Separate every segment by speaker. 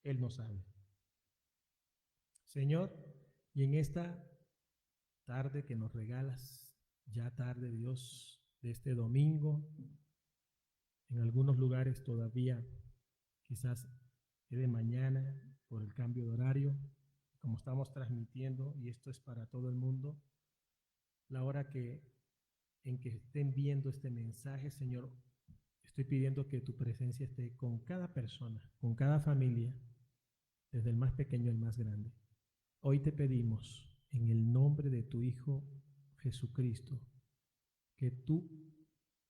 Speaker 1: Él nos hable. Señor, y en esta tarde que nos regalas, ya tarde, Dios, de este domingo, en algunos lugares todavía quizás es de mañana por el cambio de horario, como estamos transmitiendo, y esto es para todo el mundo, la hora en que estén viendo este mensaje, Señor, estoy pidiendo que tu presencia esté con cada persona, con cada familia, desde el más pequeño al más grande. Hoy te pedimos, en el nombre de tu Hijo Jesucristo, que tú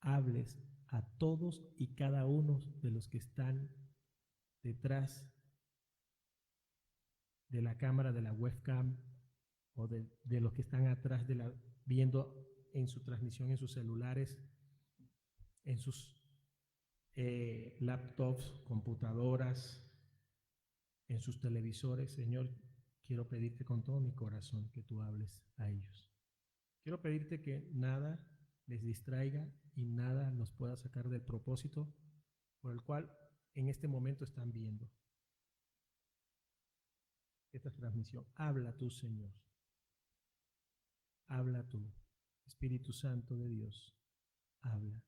Speaker 1: hables a todos y cada uno de los que están detrás de la cámara, de la webcam, o de los que están atrás viendo en su transmisión, en sus celulares, en sus laptops, computadoras, en sus televisores. Señor, quiero pedirte con todo mi corazón que tú hables a ellos. Quiero pedirte que nada les distraiga y nada los pueda sacar del propósito por el cual en este momento están viendo esta transmisión. Habla tú, Señor. Habla tú, Espíritu Santo de Dios. Habla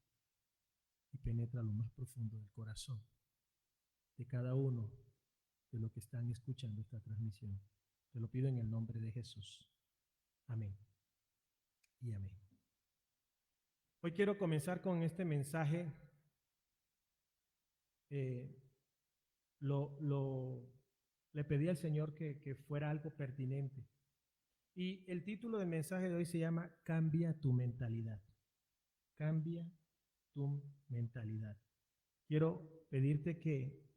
Speaker 1: y penetra lo más profundo del corazón de cada uno de los que están escuchando esta transmisión. Te lo pido en el nombre de Jesús. Amén y amén. Hoy quiero comenzar con este mensaje. Le pedí al Señor que fuera algo pertinente. Y el título del mensaje de hoy se llama Cambia tu mentalidad. Cambia tu mentalidad. Quiero pedirte que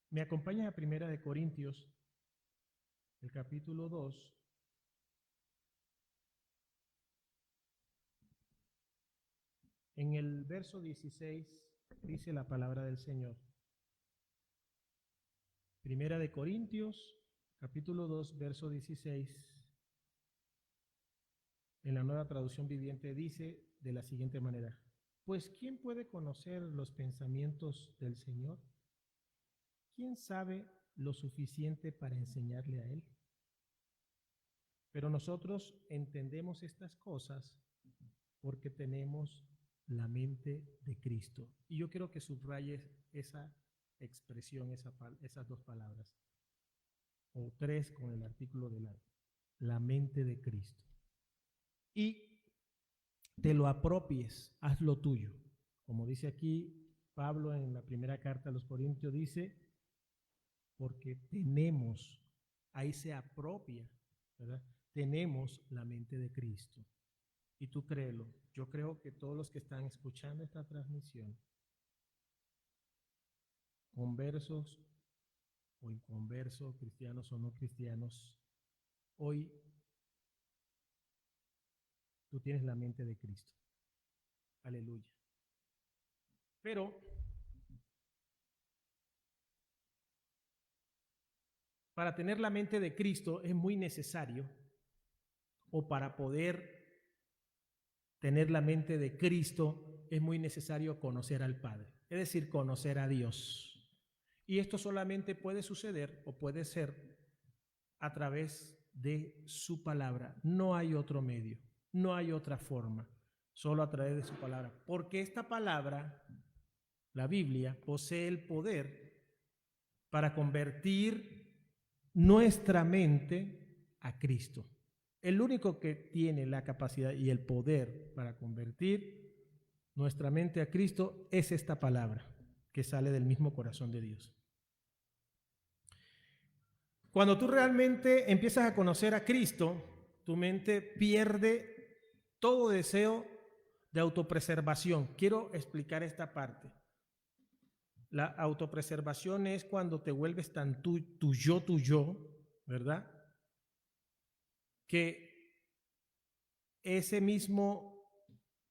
Speaker 1: me acompañes a Primera de Corintios, el capítulo 2. En el verso 16 dice la palabra del Señor. Primera de Corintios, capítulo 2, verso 16. En la Nueva Traducción Viviente dice de la siguiente manera: pues ¿quién puede conocer los pensamientos del Señor? ¿Quién sabe lo suficiente para enseñarle a Él? Pero nosotros entendemos estas cosas porque tenemos la mente de Cristo. Y yo quiero que subrayes esa expresión, esas dos palabras, o tres con el artículo de la mente de Cristo. Y te lo apropies, hazlo tuyo. Como dice aquí Pablo en la primera carta a los Corintios, dice, porque tenemos, ahí se apropia, ¿verdad? Tenemos la mente de Cristo. Y tú créelo, yo creo que todos los que están escuchando esta transmisión, conversos o inconversos, cristianos o no cristianos, hoy tú tienes la mente de Cristo. Aleluya. Pero para tener la mente de Cristo es muy necesario, o para poder tener la mente de Cristo es muy necesario conocer al Padre, es decir, conocer a Dios. Y esto solamente puede suceder o puede ser a través de su palabra. No hay otro medio, no hay otra forma, solo a través de su palabra. Porque esta palabra, la Biblia, posee el poder para convertir nuestra mente a Cristo. El único que tiene la capacidad y el poder para convertir nuestra mente a Cristo es esta palabra que sale del mismo corazón de Dios. Cuando tú realmente empiezas a conocer a Cristo, tu mente pierde todo deseo de autopreservación. Quiero explicar esta parte. La autopreservación es cuando te vuelves tan tu yo, ¿verdad? Que ese mismo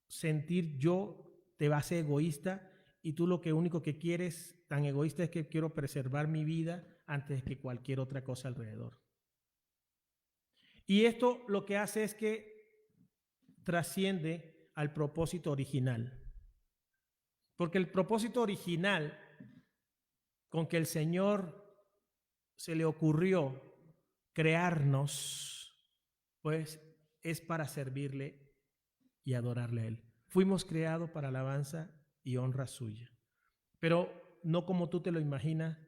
Speaker 1: sentir yo te va a hacer egoísta y tú lo que único que quieres, tan egoísta, es que quiero preservar mi vida antes que cualquier otra cosa alrededor. Y esto lo que hace es que trasciende al propósito original. Porque el propósito original con que el Señor se le ocurrió crearnos, pues es para servirle y adorarle a Él. Fuimos creados para alabanza y honra suya, pero no como tú te lo imaginas,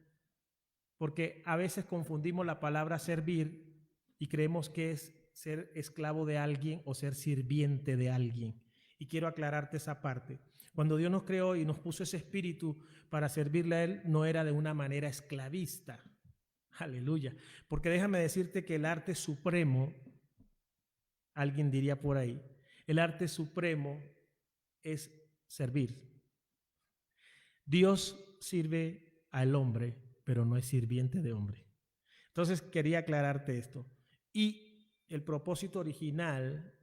Speaker 1: porque a veces confundimos la palabra servir y creemos que es ser esclavo de alguien o ser sirviente de alguien. Y quiero aclararte esa parte. Cuando Dios nos creó y nos puso ese espíritu para servirle a Él, no era de una manera esclavista. Aleluya. Porque déjame decirte que el arte supremo, alguien diría por ahí, el arte supremo es servir. Dios sirve al hombre, pero no es sirviente de hombre. Entonces quería aclararte esto. Y el propósito original,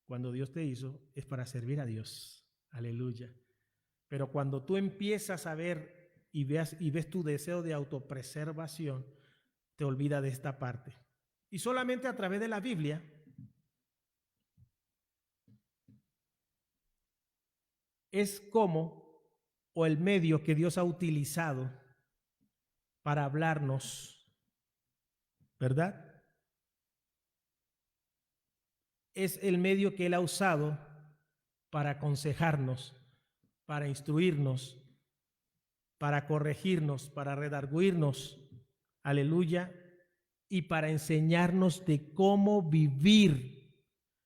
Speaker 1: cuando Dios te hizo, es para servir a Dios. Aleluya. Pero cuando tú empiezas a ver y ves tu deseo de autopreservación, te olvidas de esta parte. Y solamente a través de la Biblia es como, o el medio que Dios ha utilizado para hablarnos, ¿verdad? Es el medio que Él ha usado para aconsejarnos, para instruirnos, para corregirnos, para redarguirnos, aleluya, y para enseñarnos de cómo vivir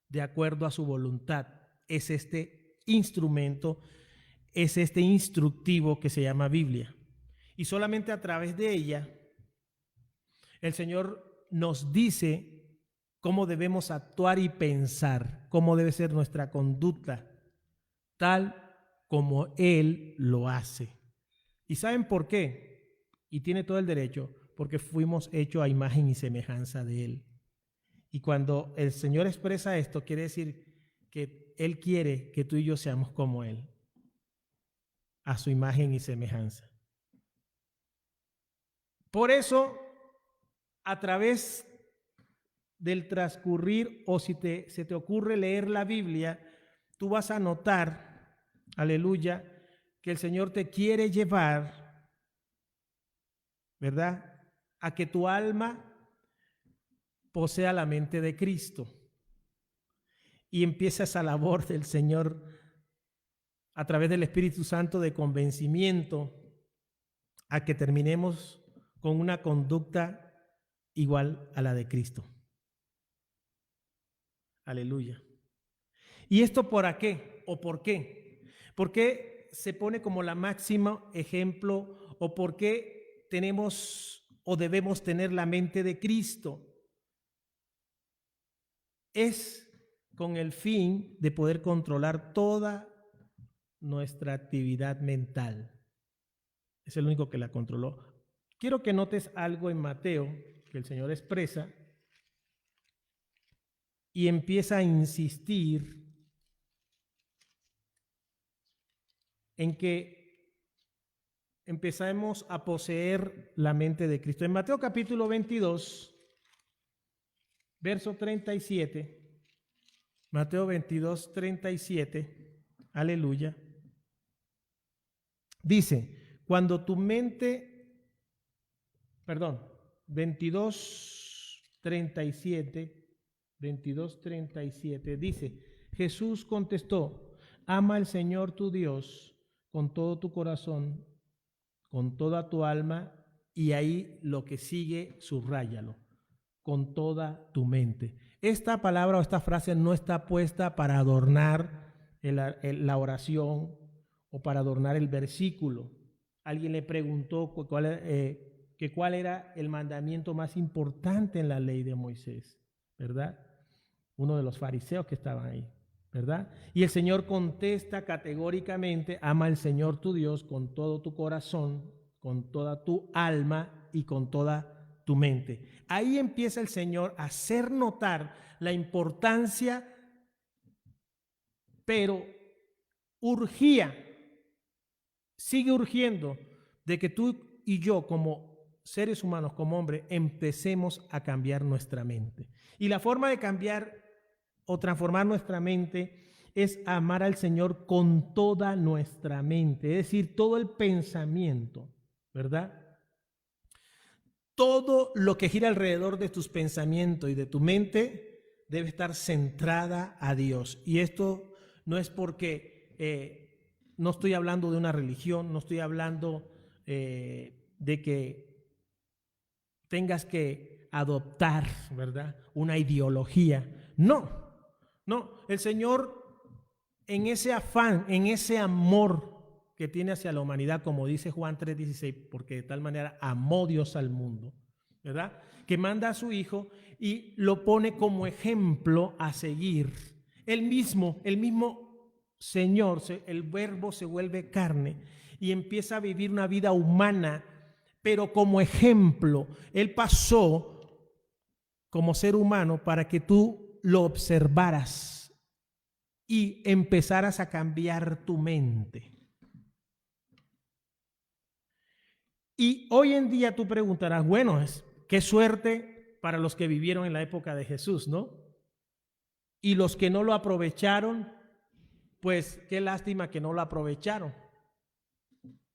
Speaker 1: de acuerdo a su voluntad. Es este instrumento, es este instructivo que se llama Biblia. Y solamente a través de ella, el Señor nos dice cómo debemos actuar y pensar, cómo debe ser nuestra conducta, tal como Él lo hace. ¿Y saben por qué? Y tiene todo el derecho, porque fuimos hechos a imagen y semejanza de Él. Y cuando el Señor expresa esto, quiere decir que Él quiere que tú y yo seamos como Él, a su imagen y semejanza. Por eso, a través del transcurrir, o si se te ocurre leer la Biblia, tú vas a notar, aleluya, que el Señor te quiere llevar, ¿verdad?, a que tu alma posea la mente de Cristo y empieza esa labor del Señor a través del Espíritu Santo de convencimiento a que terminemos con una conducta igual a la de Cristo. Aleluya. ¿Y esto por qué? ¿O por qué? ¿Por qué se pone como la máxima ejemplo o por qué tenemos o debemos tener la mente de Cristo? Es con el fin de poder controlar toda nuestra actividad mental. Es el único que la controló. Quiero que notes algo en Mateo que el Señor expresa y empieza a insistir en que empezamos a poseer la mente de Cristo. En Mateo capítulo 22, verso 37, Mateo 22, 37, aleluya, dice, cuando tu mente, 22, 37, dice, Jesús contestó, ama al Señor tu Dios con todo tu corazón, con toda tu alma, y ahí lo que sigue, subráyalo, con toda tu mente. Esta palabra o esta frase no está puesta para adornar la oración o para adornar el versículo. Alguien le preguntó cuál era el mandamiento más importante en la ley de Moisés, ¿verdad? Uno de los fariseos que estaban ahí, ¿verdad? Y el Señor contesta categóricamente, ama al Señor tu Dios con todo tu corazón, con toda tu alma y con toda tu mente. Ahí empieza el Señor a hacer notar la importancia, pero sigue urgiendo de que tú y yo como seres humanos, como hombres, empecemos a cambiar nuestra mente. Y la forma de cambiar o transformar nuestra mente es amar al Señor con toda nuestra mente, es decir, todo el pensamiento, ¿verdad? todo lo que gira alrededor de tus pensamientos y de tu mente debe estar centrada a Dios. Y esto no es porque no estoy hablando de una religión, no estoy hablando de que tengas que adoptar, ¿verdad?, una ideología. No, el Señor, en ese afán, en ese amor que tiene hacia la humanidad, como dice Juan 3:16, porque de tal manera amó Dios al mundo, ¿verdad?, que manda a su Hijo y lo pone como ejemplo a seguir. El mismo Señor, el Verbo se vuelve carne y empieza a vivir una vida humana, pero como ejemplo. Él pasó como ser humano para que tú lo observaras y empezaras a cambiar tu mente. Y hoy en día tú preguntarás, bueno, qué suerte para los que vivieron en la época de Jesús, ¿no? Y los que no lo aprovecharon, pues qué lástima que no lo aprovecharon.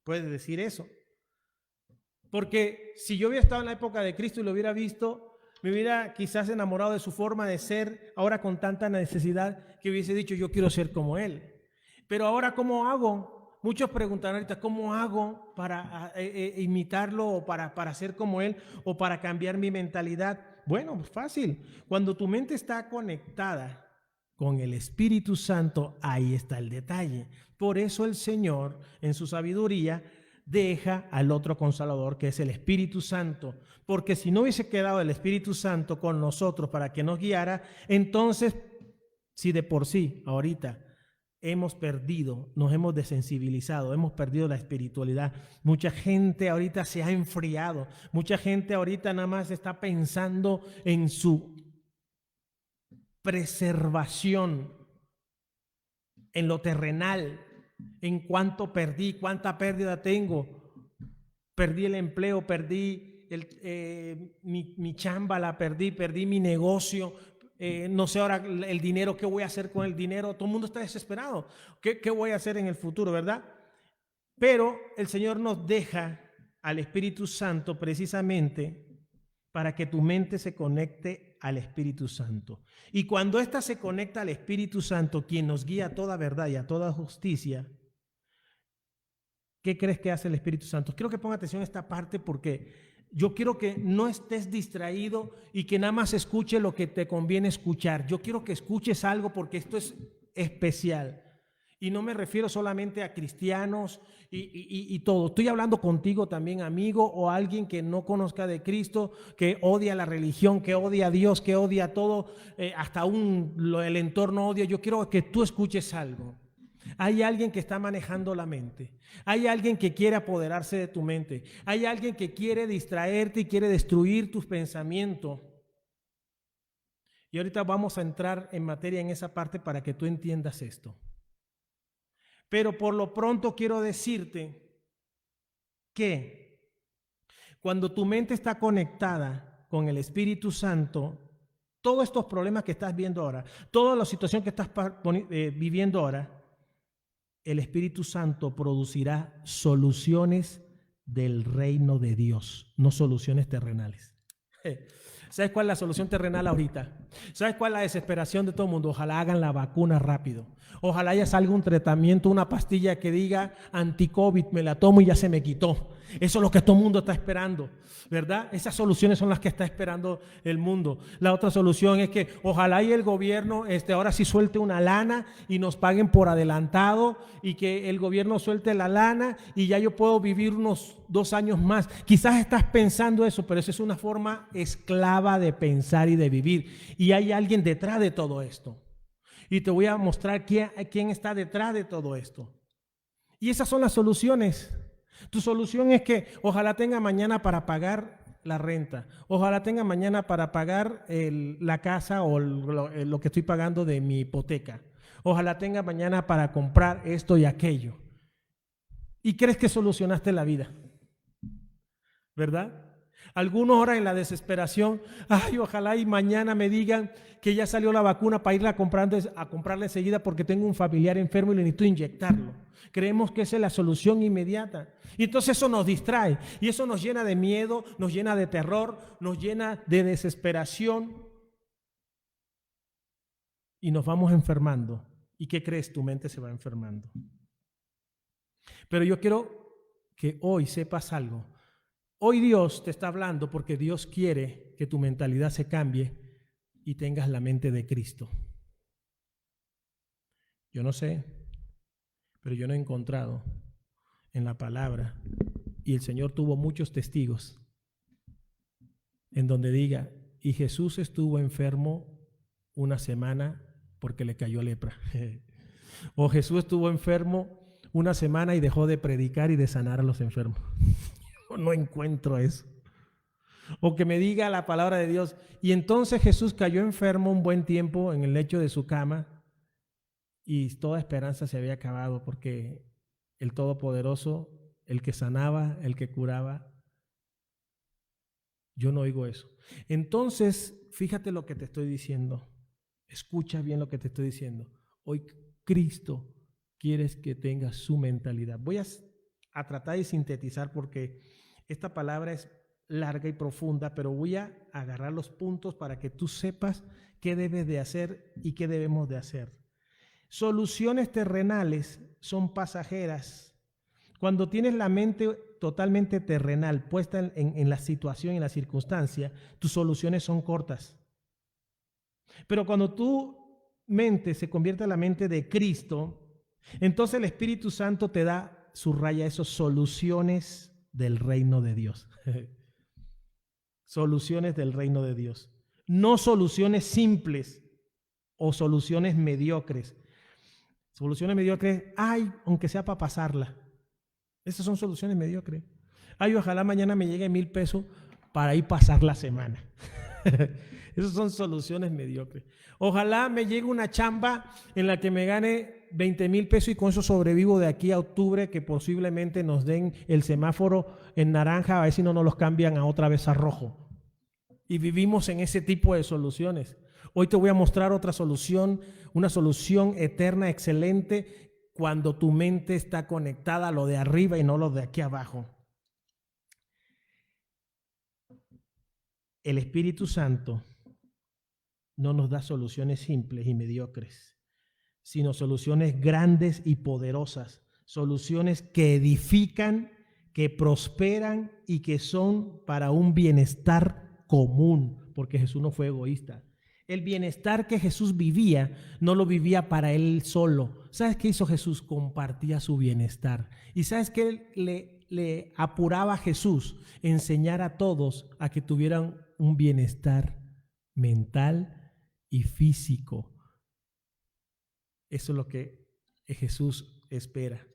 Speaker 1: Puedes decir eso. Porque si yo hubiera estado en la época de Cristo y lo hubiera visto, me hubiera quizás enamorado de su forma de ser, ahora con tanta necesidad, que hubiese dicho, yo quiero ser como Él. Pero ahora, ¿cómo hago? Muchos preguntan ahorita, ¿cómo hago para imitarlo o para ser como Él o para cambiar mi mentalidad? Bueno, fácil. Cuando tu mente está conectada con el Espíritu Santo, ahí está el detalle. Por eso el Señor, en su sabiduría, deja al otro Consolador, que es el Espíritu Santo. Porque si no hubiese quedado el Espíritu Santo con nosotros para que nos guiara, entonces, si de por sí, ahorita, hemos perdido, nos hemos desensibilizado, hemos perdido la espiritualidad. Mucha gente ahorita se ha enfriado, mucha gente ahorita nada más está pensando en su preservación, en lo terrenal, en cuánto perdí, cuánta pérdida tengo. Perdí el empleo, perdí mi chamba, la perdí mi negocio. No sé ahora el dinero, ¿qué voy a hacer con el dinero? Todo el mundo está desesperado. ¿Qué voy a hacer en el futuro, verdad? Pero el Señor nos deja al Espíritu Santo precisamente para que tu mente se conecte al Espíritu Santo. Y cuando ésta se conecta al Espíritu Santo, quien nos guía a toda verdad y a toda justicia, ¿qué crees que hace el Espíritu Santo? Quiero que ponga atención a esta parte porque yo quiero que no estés distraído y que nada más escuche lo que te conviene escuchar. Yo quiero que escuches algo porque esto es especial. Y no me refiero solamente a cristianos y todo. Estoy hablando contigo también, amigo, o alguien que no conozca de Cristo, que odia la religión, que odia a Dios, que odia todo, hasta el entorno odia. Yo quiero que tú escuches algo. Hay alguien que está manejando la mente. Hay alguien que quiere apoderarse de tu mente. Hay alguien que quiere distraerte y quiere destruir tus pensamientos. Y ahorita vamos a entrar en materia en esa parte para que tú entiendas esto. Pero por lo pronto quiero decirte que cuando tu mente está conectada con el Espíritu Santo, todos estos problemas que estás viendo ahora, toda la situación que estás viviendo ahora, el Espíritu Santo producirá soluciones del reino de Dios, no soluciones terrenales. ¿Sabes cuál es la solución terrenal ahorita? ¿Sabes cuál es la desesperación de todo el mundo? Ojalá hagan la vacuna rápido. Ojalá ya salga un tratamiento, una pastilla que diga anti-COVID, me la tomo y ya se me quitó. Eso es lo que todo el mundo está esperando, ¿verdad? Esas soluciones son las que está esperando el mundo. La otra solución es que ojalá y el gobierno ahora sí suelte una lana y nos paguen por adelantado y que el gobierno suelte la lana y ya yo puedo vivir unos 2 años más. Quizás estás pensando eso, pero eso es una forma esclava de pensar y de vivir. Y hay alguien detrás de todo esto. Y te voy a mostrar quién está detrás de todo esto. Y esas son las soluciones. Tu solución es que ojalá tenga mañana para pagar la renta. Ojalá tenga mañana para pagar la casa o lo que estoy pagando de mi hipoteca. Ojalá tenga mañana para comprar esto y aquello. Y crees que solucionaste la vida, ¿verdad? Algunos oran en la desesperación. Ay, ojalá y mañana me digan que ya salió la vacuna para irla a comprarla enseguida porque tengo un familiar enfermo y le necesito inyectarlo. Creemos que esa es la solución inmediata. Y entonces eso nos distrae. Y eso nos llena de miedo, nos llena de terror, nos llena de desesperación. Y nos vamos enfermando. ¿Y qué crees? Tu mente se va enfermando. Pero yo quiero que hoy sepas algo. Hoy Dios te está hablando porque Dios quiere que tu mentalidad se cambie y tengas la mente de Cristo. Yo no sé, pero yo no he encontrado en la palabra, y el Señor tuvo muchos testigos, en donde diga, y Jesús estuvo enfermo una semana porque le cayó lepra. O Jesús estuvo enfermo una semana y dejó de predicar y de sanar a los enfermos. No encuentro eso. O que me diga la palabra de Dios, y entonces Jesús cayó enfermo un buen tiempo en el lecho de su cama y toda esperanza se había acabado porque el Todopoderoso, el que sanaba, el que curaba, yo no oigo eso. Entonces, fíjate lo que te estoy diciendo. Escucha bien lo que te estoy diciendo. Hoy Cristo quiere que tengas su mentalidad. Voy a tratar de sintetizar porque esta palabra es larga y profunda, pero voy a agarrar los puntos para que tú sepas qué debes de hacer y qué debemos de hacer. Soluciones terrenales son pasajeras. Cuando tienes la mente totalmente terrenal, puesta en la situación y en la circunstancia, tus soluciones son cortas. Pero cuando tu mente se convierte en la mente de Cristo, entonces el Espíritu Santo te da, subraya eso, soluciones del reino de Dios. Soluciones del reino de Dios. No soluciones simples o soluciones mediocres. Soluciones mediocres, ay, aunque sea para pasarla. Esas son soluciones mediocres. Ay, ojalá mañana me llegue 1,000 pesos para ir pasar la semana. Esas son soluciones mediocres. Ojalá me llegue una chamba en la que me gane 20,000 pesos y con eso sobrevivo de aquí a octubre, que posiblemente nos den el semáforo en naranja, a ver si no nos los cambian a otra vez a rojo. Y vivimos en ese tipo de soluciones. Hoy te voy a mostrar otra solución, una solución eterna, excelente, cuando tu mente está conectada a lo de arriba y no lo de aquí abajo. El Espíritu Santo no nos da soluciones simples y mediocres, sino soluciones grandes y poderosas, soluciones que edifican, que prosperan y que son para un bienestar común, porque Jesús no fue egoísta. El bienestar que Jesús vivía, no lo vivía para él solo. ¿Sabes qué hizo Jesús? Compartía su bienestar. ¿Y sabes qué le apuraba a Jesús? Enseñar a todos a que tuvieran un bienestar mental y físico. Eso es lo que Jesús espera.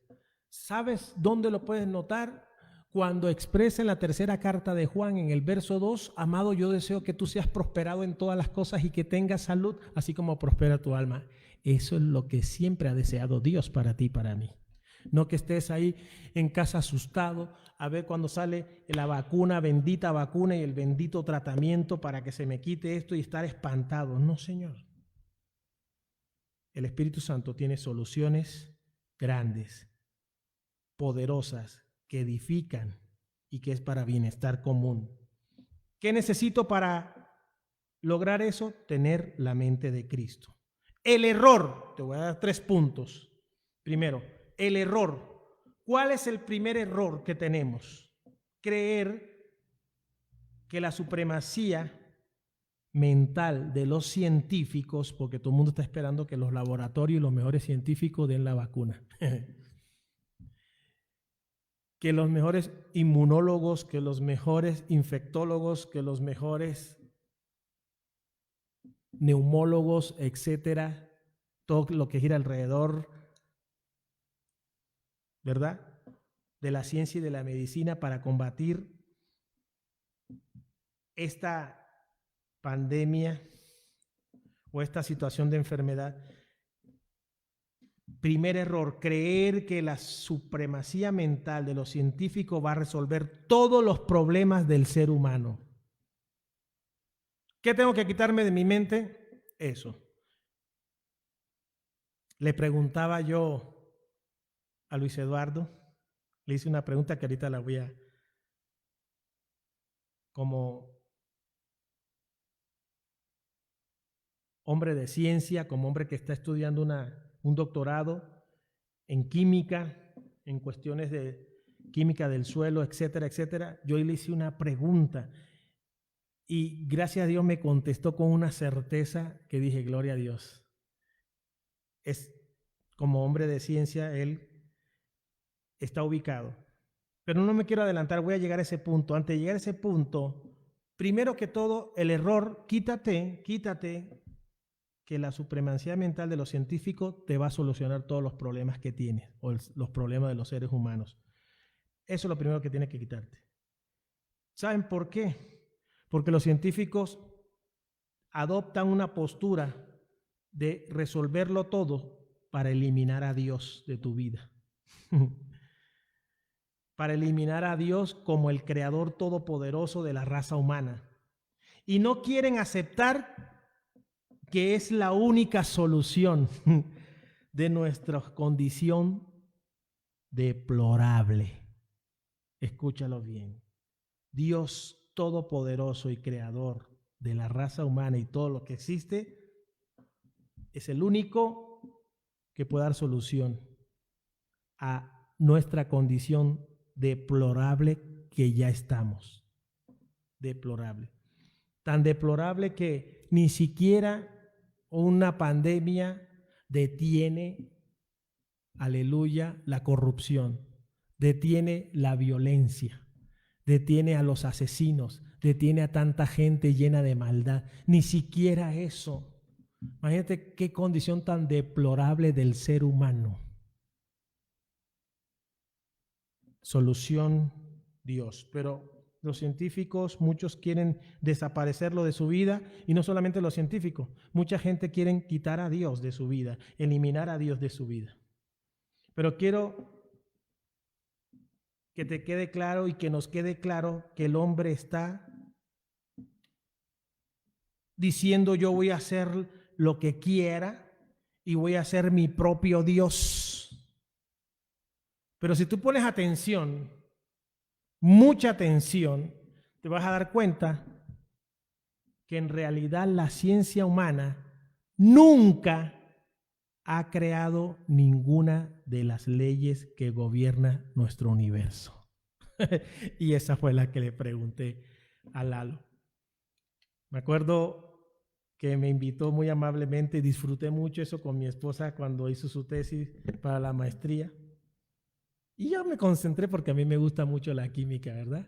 Speaker 1: ¿Sabes dónde lo puedes notar? Cuando expresa en la tercera carta de Juan, en el verso 2, amado, yo deseo que tú seas prosperado en todas las cosas y que tengas salud, así como prospera tu alma. Eso es lo que siempre ha deseado Dios para ti y para mí. No que estés ahí en casa asustado a ver cuando sale la vacuna, bendita vacuna y el bendito tratamiento para que se me quite esto y estar espantado. No, Señor. El Espíritu Santo tiene soluciones grandes, poderosas, que edifican y que es para bienestar común. ¿Qué necesito para lograr eso? Tener la mente de Cristo. El error, te voy a dar 3 puntos. Primero, el error. ¿Cuál es el primer error que tenemos? Creer que la supremacía mental de los científicos, porque todo el mundo está esperando que los laboratorios y los mejores científicos den la vacuna. Que los mejores inmunólogos, que los mejores infectólogos, que los mejores neumólogos, etcétera, todo lo que gira alrededor, ¿verdad?, de la ciencia y de la medicina para combatir esta pandemia o esta situación de enfermedad. Primer error, creer que la supremacía mental de los científicos va a resolver todos los problemas del ser humano. ¿Qué tengo que quitarme de mi mente? Eso. Le preguntaba yo a Luis Eduardo, le hice una pregunta que ahorita la voy a, como hombre de ciencia, como hombre que está estudiando un doctorado en química, en cuestiones de química del suelo, etcétera, etcétera, yo le hice una pregunta y gracias a Dios me contestó con una certeza que dije, gloria a Dios. Es como hombre de ciencia, él está ubicado. Pero no me quiero adelantar, voy a llegar a ese punto. Antes de llegar a ese punto, primero que todo, el error, quítate que la supremacía mental de los científicos te va a solucionar todos los problemas que tienes o los problemas de los seres humanos. Eso es lo primero que tienes que quitarte. ¿Saben por qué? Porque los científicos adoptan una postura de resolverlo todo para eliminar a Dios de tu vida. Para eliminar a Dios como el creador todopoderoso de la raza humana. Y no quieren aceptar que es la única solución de nuestra condición deplorable. Escúchalo bien. Dios todopoderoso y creador de la raza humana y todo lo que existe es el único que puede dar solución a nuestra condición deplorable que ya estamos. Deplorable. Tan deplorable que ni siquiera una pandemia detiene, aleluya, la corrupción, detiene la violencia, detiene a los asesinos, detiene a tanta gente llena de maldad. Ni siquiera eso. Imagínate qué condición tan deplorable del ser humano. Solución Dios, pero los científicos, muchos quieren desaparecerlo de su vida y no solamente los científicos, mucha gente quiere quitar a Dios de su vida, eliminar a Dios de su vida. Pero quiero que te quede claro y que nos quede claro que el hombre está diciendo yo voy a hacer lo que quiera y voy a ser mi propio Dios. Pero si tú pones atención, mucha atención, te vas a dar cuenta que en realidad la ciencia humana nunca ha creado ninguna de las leyes que gobierna nuestro universo. Y esa fue la que le pregunté a Lalo. Me acuerdo que me invitó muy amablemente, disfruté mucho eso con mi esposa cuando hizo su tesis para la maestría. Y yo me concentré porque a mí me gusta mucho la química, ¿verdad?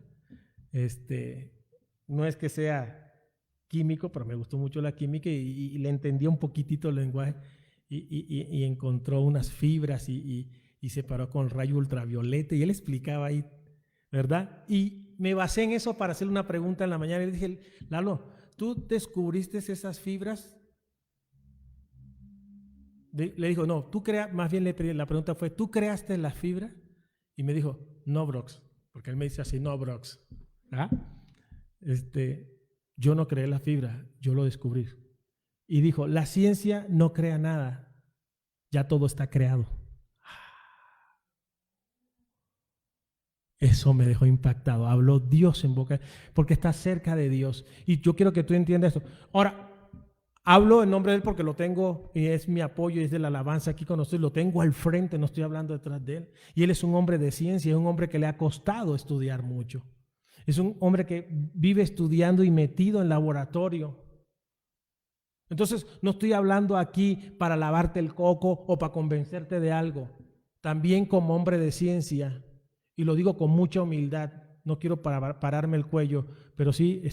Speaker 1: No es que sea químico, pero me gustó mucho la química y le entendía un poquitito el lenguaje y encontró unas fibras y se paró con el rayo ultravioleta y él explicaba ahí, ¿verdad? Y me basé en eso para hacerle una pregunta en la mañana y le dije, Lalo, ¿tú descubriste esas fibras? Le dijo, no, tú creas, más bien la pregunta fue, ¿tú creaste las fibras? Y me dijo, no, Brox, porque él me dice así, no, Brox. ¿Ah? Yo no creé la fibra, yo lo descubrí. Y dijo, la ciencia no crea nada, ya todo está creado. Eso me dejó impactado. Habló Dios en boca, porque está cerca de Dios. Y yo quiero que tú entiendas esto. Ahora, hablo en nombre de él porque lo tengo y es mi apoyo y es de la alabanza aquí con nosotros. Lo tengo al frente, no estoy hablando detrás de él. Y él es un hombre de ciencia, es un hombre que le ha costado estudiar mucho. Es un hombre que vive estudiando y metido en laboratorio. Entonces, no estoy hablando aquí para lavarte el coco o para convencerte de algo. También como hombre de ciencia, y lo digo con mucha humildad, no quiero pararme el cuello, pero sí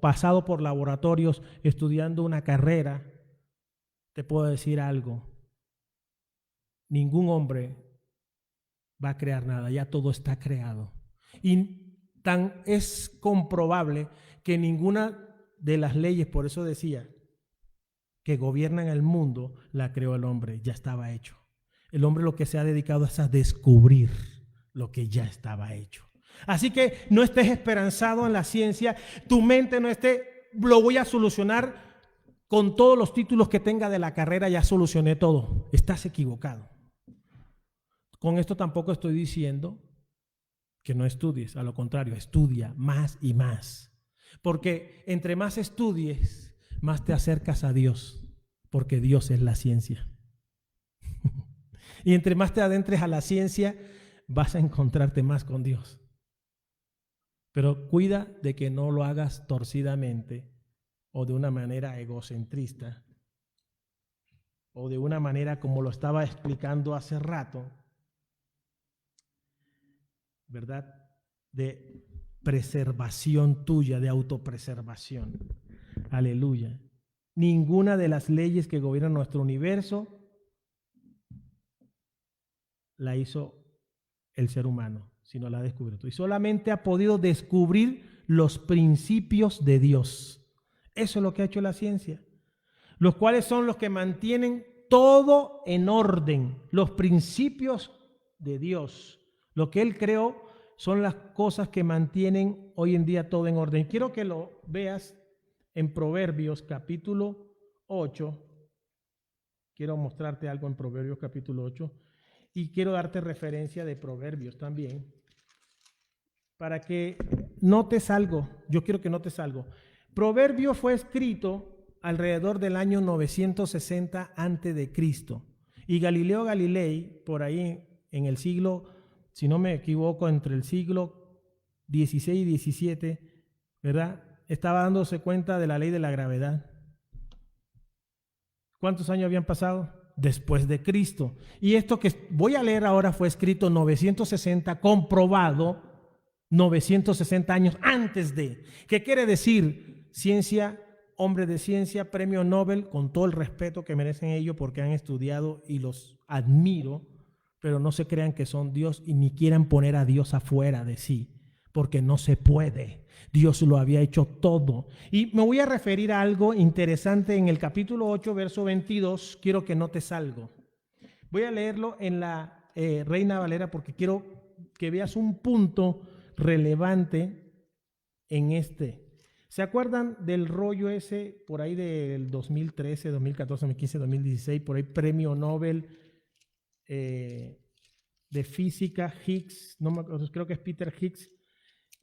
Speaker 1: pasado por laboratorios, estudiando una carrera, te puedo decir algo. Ningún hombre va a crear nada, ya todo está creado. Y tan es comprobable que ninguna de las leyes, por eso decía, que gobiernan el mundo, la creó el hombre, ya estaba hecho. El hombre lo que se ha dedicado es a descubrir lo que ya estaba hecho. Así que no estés esperanzado en la ciencia, tu mente no esté, lo voy a solucionar con todos los títulos que tenga de la carrera, ya solucioné todo. Estás equivocado. Con esto tampoco estoy diciendo que no estudies, a lo contrario, estudia más y más. Porque entre más estudies, más te acercas a Dios, porque Dios es la ciencia. Y entre más te adentres a la ciencia, vas a encontrarte más con Dios. Pero cuida de que no lo hagas torcidamente o de una manera egocentrista o de una manera como lo estaba explicando hace rato, ¿verdad? De preservación tuya, de autopreservación. Aleluya. Ninguna de las leyes que gobiernan nuestro universo la hizo el ser humano, sino la ha descubierto. Y solamente ha podido descubrir los principios de Dios. Eso es lo que ha hecho la ciencia. Los cuales son los que mantienen todo en orden. Los principios de Dios. Lo que Él creó son las cosas que mantienen hoy en día todo en orden. Quiero que lo veas en Proverbios capítulo 8. Quiero mostrarte algo en Proverbios capítulo 8. Y quiero darte referencia de Proverbios también, para que notes algo. Yo quiero que notes algo. Proverbio fue escrito alrededor del año 960 a.C. Y Galileo Galilei, por ahí en el siglo, si no me equivoco, entre el siglo XVI y XVII, ¿verdad? Estaba dándose cuenta de la ley de la gravedad. ¿Cuántos años habían pasado? Después de Cristo. Y esto que voy a leer ahora fue escrito 960, comprobado 960 años antes de. ¿Qué quiere decir? Ciencia, hombre de ciencia, premio Nobel, con todo el respeto que merecen ellos porque han estudiado y los admiro, pero no se crean que son Dios y ni quieran poner a Dios afuera de sí, porque no se puede. Dios lo había hecho todo. Y me voy a referir a algo interesante en el capítulo 8, verso 22. Quiero que notes algo. Voy a leerlo en la Reina Valera porque quiero que veas un punto relevante en este. ¿Se acuerdan del rollo ese por ahí del 2013, 2014, 2015, 2016? Por ahí premio Nobel de física, Higgs, no me acuerdo, creo que es Peter Higgs,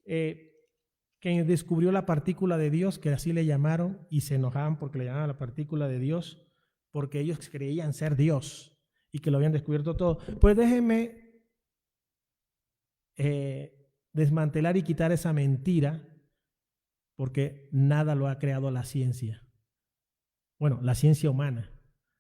Speaker 1: que descubrió la partícula de Dios, que así le llamaron, y se enojaban porque le llamaban la partícula de Dios, porque ellos creían ser Dios y que lo habían descubierto todo. Pues déjenme desmantelar y quitar esa mentira, porque nada lo ha creado la ciencia. Bueno, la ciencia humana,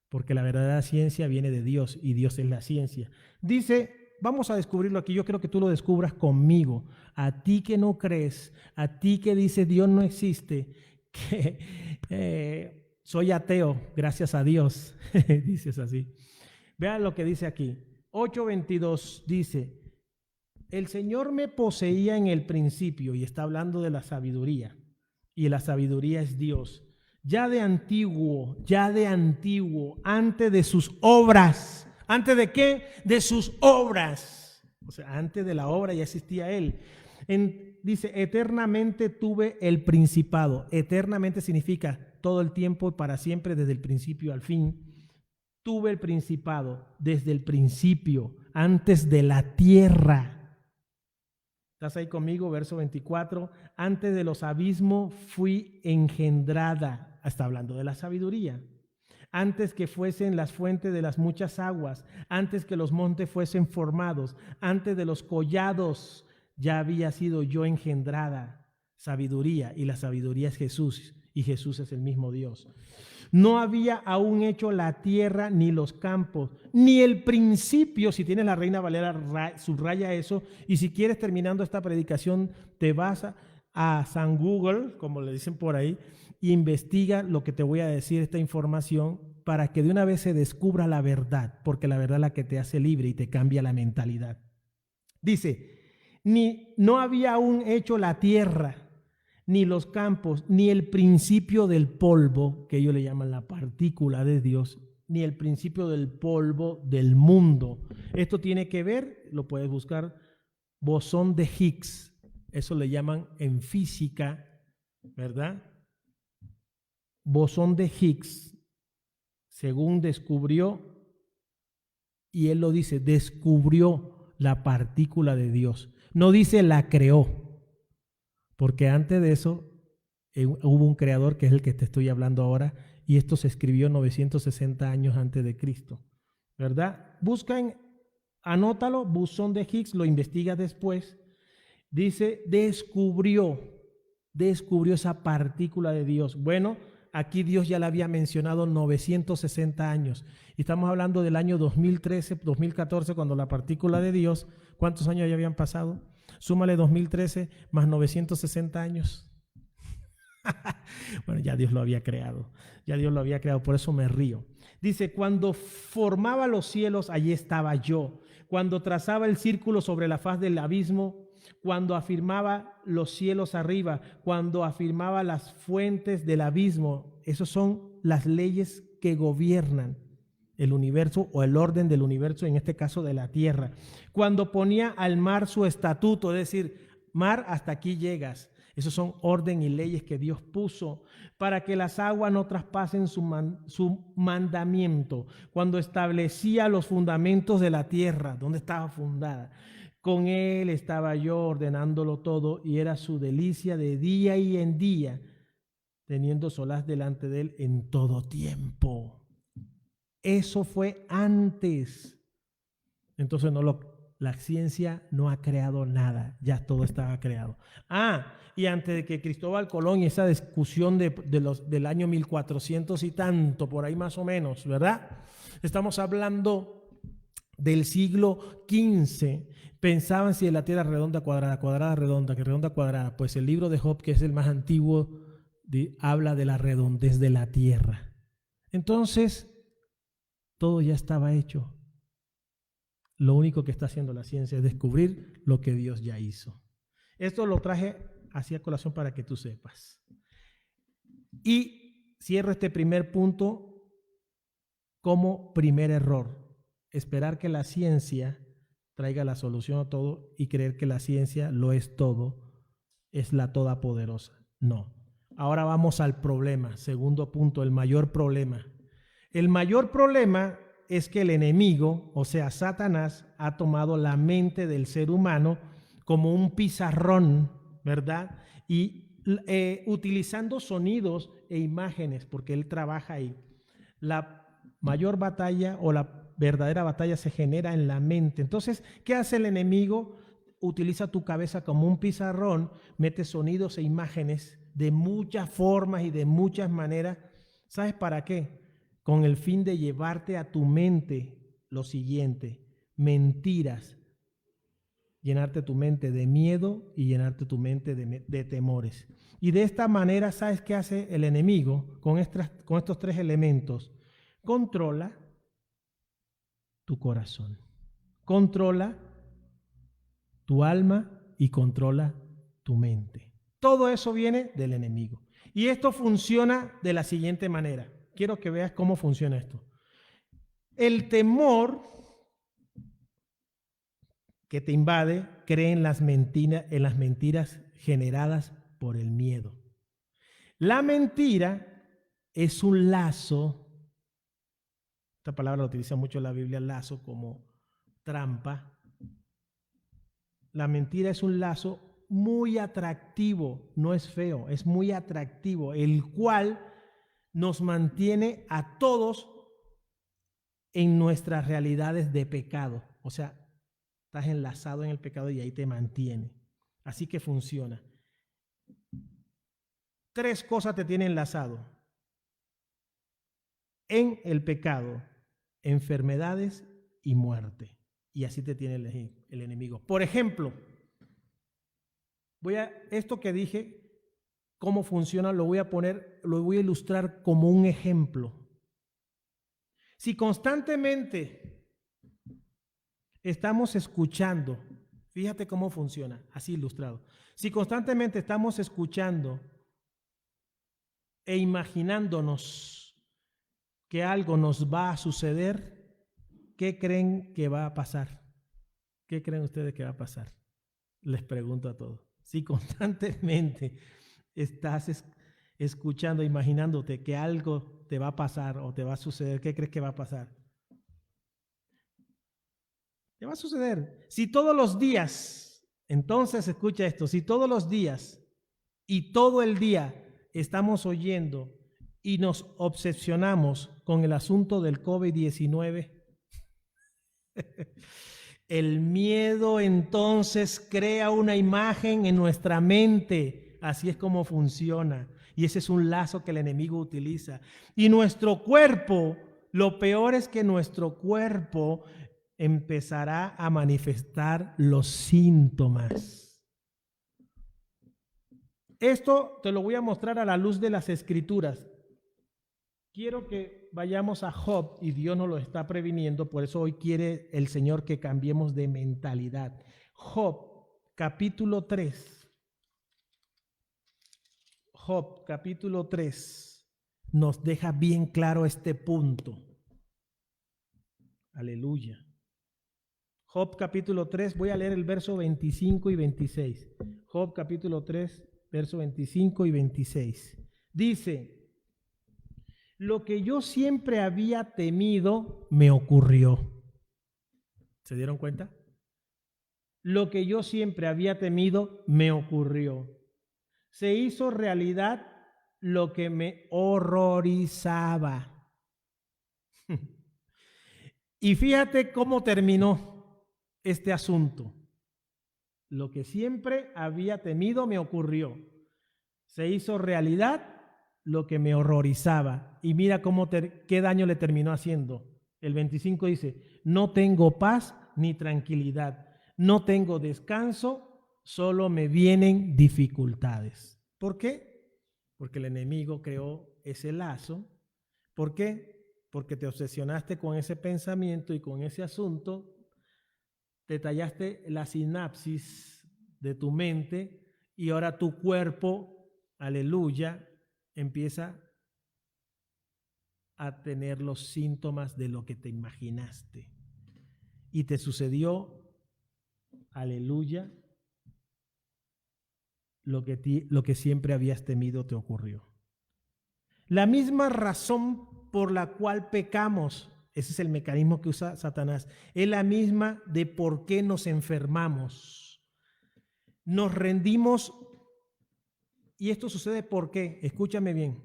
Speaker 1: porque la verdadera ciencia viene de Dios y Dios es la ciencia. Dice, vamos a descubrirlo aquí, yo quiero que tú lo descubras conmigo. A ti que no crees, a ti que dices Dios no existe, que soy ateo, gracias a Dios, dices así. Vean lo que dice aquí, 8:22 dice, el Señor me poseía en el principio, y está hablando de la sabiduría, y la sabiduría es Dios. Ya de antiguo, antes de sus obras. ¿Antes de qué? De sus obras. O sea, antes de la obra ya existía Él. Dice, eternamente tuve el principado. Eternamente significa todo el tiempo y para siempre, desde el principio al fin. Tuve el principado desde el principio, antes de la tierra. ¿Estás ahí conmigo? Verso 24. Antes de los abismos fui engendrada. Está hablando de la sabiduría. Antes que fuesen las fuentes de las muchas aguas, antes que los montes fuesen formados, antes de los collados, ya había sido yo engendrada. Sabiduría, y la sabiduría es Jesús, y Jesús es el mismo Dios. No había aún hecho la tierra ni los campos, ni el principio. Si tienes la Reina Valera, subraya eso. Y si quieres, terminando esta predicación, te vas a San Google, como le dicen por ahí, y investiga lo que te voy a decir, esta información, para que de una vez se descubra la verdad, porque la verdad es la que te hace libre y te cambia la mentalidad. Dice, no había aún hecho la tierra, ni los campos, ni el principio del polvo, que ellos le llaman la partícula de Dios, ni el principio del polvo del mundo. Esto tiene que ver, lo puedes buscar, bosón de Higgs. Eso le llaman en física, ¿verdad? Bosón de Higgs, según descubrió, y él lo dice, descubrió la partícula de Dios. No dice la creó, porque antes de eso hubo un creador que es el que te estoy hablando ahora, y esto se escribió 960 años antes de Cristo, ¿verdad? Anótalo, bosón de Higgs, lo investiga después. Dice, descubrió esa partícula de Dios. Bueno, aquí Dios ya la había mencionado 960 años. Y estamos hablando del año 2013, 2014, cuando la partícula de Dios, ¿cuántos años ya habían pasado? Súmale 2013 más 960 años. Bueno, ya Dios lo había creado. Por eso me río. Dice, cuando formaba los cielos, allí estaba yo. Cuando trazaba el círculo sobre la faz del abismo, cuando afirmaba los cielos arriba, cuando afirmaba las fuentes del abismo. Esas son las leyes que gobiernan el universo o el orden del universo, en este caso de la tierra. Cuando ponía al mar su estatuto, es decir, mar, hasta aquí llegas. Esos son orden y leyes que Dios puso para que las aguas no traspasen su mandamiento. Cuando establecía los fundamentos de la tierra, donde estaba fundada. Con él estaba yo ordenándolo todo y era su delicia de día y en día, teniendo solaz delante de él en todo tiempo. Eso fue antes. Entonces la ciencia no ha creado nada, ya todo estaba creado. Y antes de que Cristóbal Colón y esa discusión del año 1400 y tanto, por ahí más o menos, ¿verdad? Estamos hablando del siglo XV. Pensaban si la Tierra redonda, cuadrada, cuadrada, redonda, que redonda, cuadrada. Pues el libro de Job, que es el más antiguo, habla de la redondez de la Tierra. Entonces, todo ya estaba hecho. Lo único que está haciendo la ciencia es descubrir lo que Dios ya hizo. Esto lo traje así a colación para que tú sepas. Y cierro este primer punto como primer error. Esperar que la ciencia traiga la solución a todo y creer que la ciencia lo es todo, es la todopoderosa. No. Ahora vamos al problema. Segundo punto, el mayor problema. El mayor problema es que el enemigo, o sea, Satanás, ha tomado la mente del ser humano como un pizarrón, ¿verdad? Y utilizando sonidos e imágenes, porque él trabaja ahí. La mayor batalla o la verdadera batalla se genera en la mente. Entonces, ¿qué hace el enemigo? Utiliza tu cabeza como un pizarrón, mete sonidos e imágenes de muchas formas y de muchas maneras. ¿Sabes para qué? Con el fin de llevarte a tu mente lo siguiente: mentiras, llenarte tu mente de miedo y llenarte tu mente de temores. Y de esta manera, ¿sabes qué hace el enemigo con estos tres elementos? Controla tu corazón, controla tu alma y controla tu mente. Todo eso viene del enemigo. Y esto funciona de la siguiente manera. Quiero que veas cómo funciona esto. El temor que te invade cree en las mentiras generadas por el miedo. La mentira es un lazo. Esta palabra la utiliza mucho la Biblia, lazo, como trampa. La mentira es un lazo muy atractivo, no es feo, es muy atractivo, el cual nos mantiene a todos en nuestras realidades de pecado. O sea, estás enlazado en el pecado y ahí te mantiene. Así que funciona. Tres cosas te tienen enlazado en el pecado: enfermedades y muerte. Y así te tiene el enemigo. Por ejemplo, esto que dije, cómo funciona, lo voy a ilustrar como un ejemplo. Si constantemente estamos escuchando, fíjate cómo funciona, así ilustrado. Si constantemente estamos escuchando e imaginándonos que algo nos va a suceder, ¿qué creen que va a pasar? ¿Qué creen ustedes que va a pasar? Les pregunto a todos. Si constantemente estás escuchando, imaginándote que algo te va a pasar o te va a suceder, ¿qué crees que va a pasar? ¿Qué va a suceder? Si todos los días, entonces escucha esto, si todos los días y todo el día estamos oyendo y nos obsesionamos con el asunto del COVID-19, el miedo entonces crea una imagen en nuestra mente. Así es como funciona. Y ese es un lazo que el enemigo utiliza. Y nuestro cuerpo, lo peor es que nuestro cuerpo empezará a manifestar los síntomas. Esto te lo voy a mostrar a la luz de las Escrituras. Quiero que vayamos a Job, y Dios nos lo está previniendo, por eso hoy quiere el Señor que cambiemos de mentalidad. Job, capítulo 3. Job, capítulo 3, nos deja bien claro este punto. Aleluya. Job, capítulo 3, voy a leer el verso 25 y 26. Job, capítulo 3, verso 25 y 26. Dice: lo que yo siempre había temido me ocurrió. ¿Se dieron cuenta? Lo que yo siempre había temido me ocurrió. Se hizo realidad lo que me horrorizaba. Y fíjate cómo terminó este asunto. Lo que siempre había temido me ocurrió. Se hizo realidad lo que me horrorizaba. Y mira qué daño le terminó haciendo. El 25 dice: no tengo paz ni tranquilidad, no tengo descanso, solo me vienen dificultades. ¿Por qué? Porque el enemigo creó ese lazo. ¿Por qué? Porque te obsesionaste con ese pensamiento y con ese asunto, te tallaste la sinapsis de tu mente y ahora tu cuerpo, aleluya, empieza a tener los síntomas de lo que te imaginaste. Y te sucedió, aleluya, lo que siempre habías temido te ocurrió. La misma razón por la cual pecamos, ese es el mecanismo que usa Satanás, es la misma de por qué nos enfermamos. Nos rendimos, y esto sucede ¿por qué? Escúchame bien.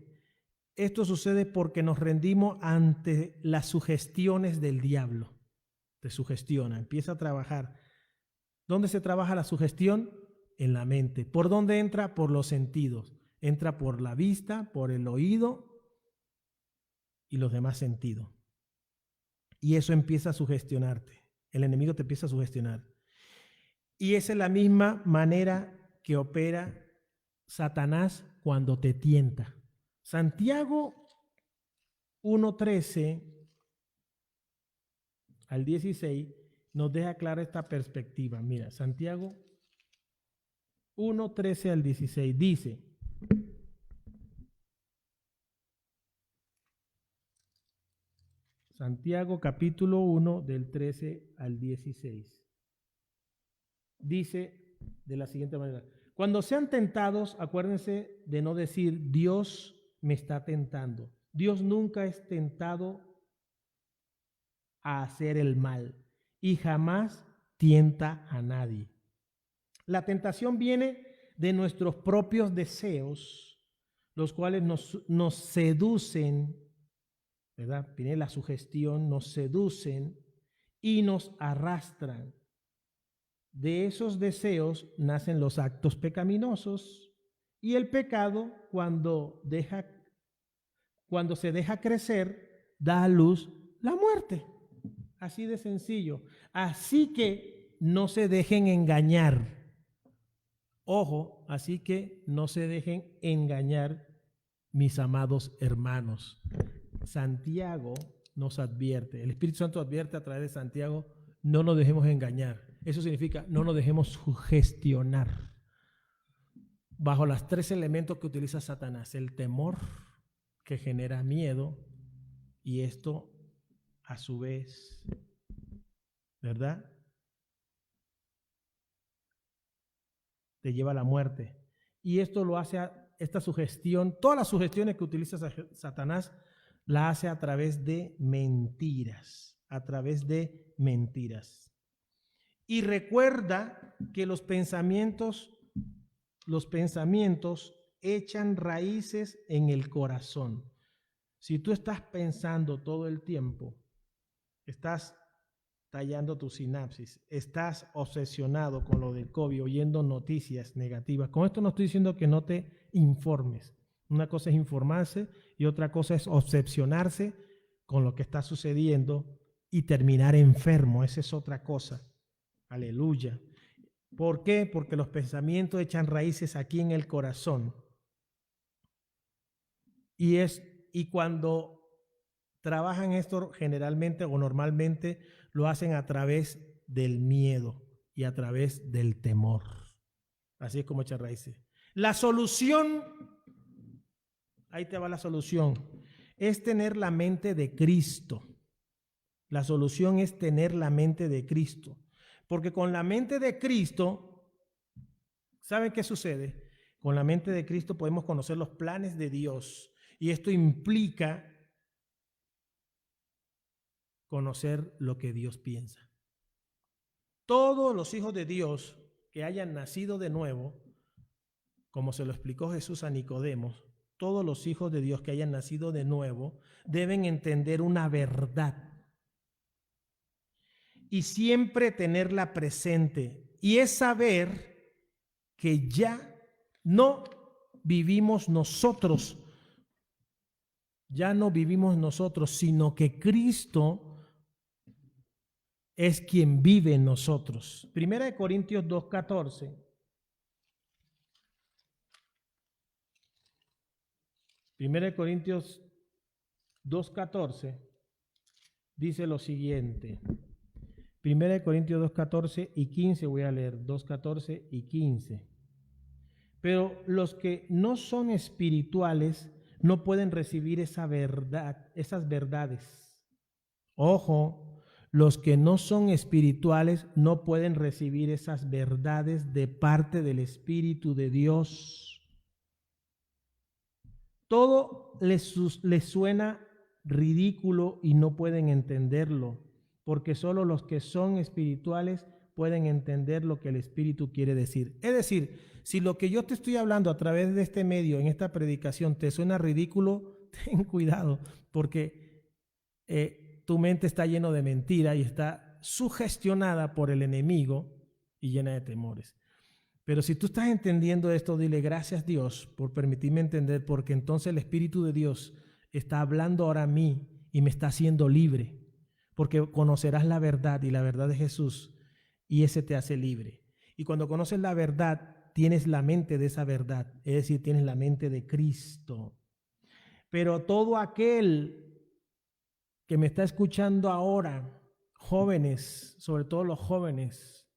Speaker 1: Esto sucede porque nos rendimos ante las sugestiones del diablo. Te sugestiona, empieza a trabajar. ¿Dónde se trabaja la sugestión? En la mente. ¿Por dónde entra? Por los sentidos. Entra por la vista, por el oído y los demás sentidos. Y eso empieza a sugestionarte. El enemigo te empieza a sugestionar. Y esa es la misma manera que opera Satanás cuando te tienta. Santiago 1:13 al 16 nos deja clara esta perspectiva. Mira, Santiago 1:13 al 16 dice: Santiago capítulo 1 del 13 al 16. Dice de la siguiente manera: cuando sean tentados, acuérdense de no decir Dios me está tentando. Dios nunca es tentado a hacer el mal y jamás tienta a nadie. La tentación viene de nuestros propios deseos, los cuales nos seducen, ¿verdad? Viene la sugestión, nos seducen y nos arrastran. De esos deseos nacen los actos pecaminosos y el pecado, cuando se deja crecer, da a luz la muerte. Así de sencillo. Así que no se dejen engañar. Ojo, así que no se dejen engañar, mis amados hermanos. Santiago nos advierte, el Espíritu Santo advierte a través de Santiago: no nos dejemos engañar. Eso significa no nos dejemos sugestionar bajo los 3 elementos que utiliza Satanás: el temor, que genera miedo; Y esto, a su vez, ¿verdad?, te lleva a la muerte. Y esto lo hace, esta sugestión, todas las sugestiones que utiliza Satanás, la hace a través de mentiras, a través de mentiras. Y recuerda que los pensamientos echan raíces en el corazón. Si tú estás pensando todo el tiempo, estás tallando tu sinapsis, estás obsesionado con lo del COVID, oyendo noticias negativas. Con esto no estoy diciendo que no te informes. Una cosa es informarse y otra cosa es obsesionarse con lo que está sucediendo y terminar enfermo. Esa es otra cosa. Aleluya. ¿Por qué? Porque los pensamientos echan raíces aquí en el corazón. Y cuando trabajan esto, generalmente o normalmente lo hacen a través del miedo y a través del temor. Así es como echan raíces. La solución, ahí te va la solución, es tener la mente de Cristo. La solución es tener la mente de Cristo. Porque con la mente de Cristo, ¿saben qué sucede? Con la mente de Cristo podemos conocer los planes de Dios. Y esto implica conocer lo que Dios piensa. Todos los hijos de Dios que hayan nacido de nuevo, como se lo explicó Jesús a Nicodemo, todos los hijos de Dios que hayan nacido de nuevo deben entender una verdad y siempre tenerla presente. Y es saber que ya no vivimos nosotros, sino que Cristo es quien vive en nosotros. Primera de Corintios 2:14. Primera de Corintios 2:14 dice lo siguiente. Primera de Corintios 2:14 y 15, voy a leer 2:14 y 15. Pero los que no son espirituales no pueden recibir esa verdad, esas verdades. Ojo, los que no son espirituales no pueden recibir esas verdades de parte del Espíritu de Dios. Todo les suena ridículo y no pueden entenderlo, porque solo los que son espirituales pueden entender lo que el Espíritu quiere decir. Es decir, si lo que yo te estoy hablando a través de este medio, en esta predicación, te suena ridículo, ten cuidado, porque tu mente está llena de mentira y está sugestionada por el enemigo y llena de temores. Pero si tú estás entendiendo esto, dile gracias Dios por permitirme entender, porque entonces el Espíritu de Dios está hablando ahora a mí y me está haciendo libre, porque conocerás la verdad y la verdad de Jesús y ese te hace libre. Y cuando conoces la verdad, tienes la mente de esa verdad, es decir, tienes la mente de Cristo. Pero todo aquel que me está escuchando ahora, jóvenes, sobre todo los jóvenes,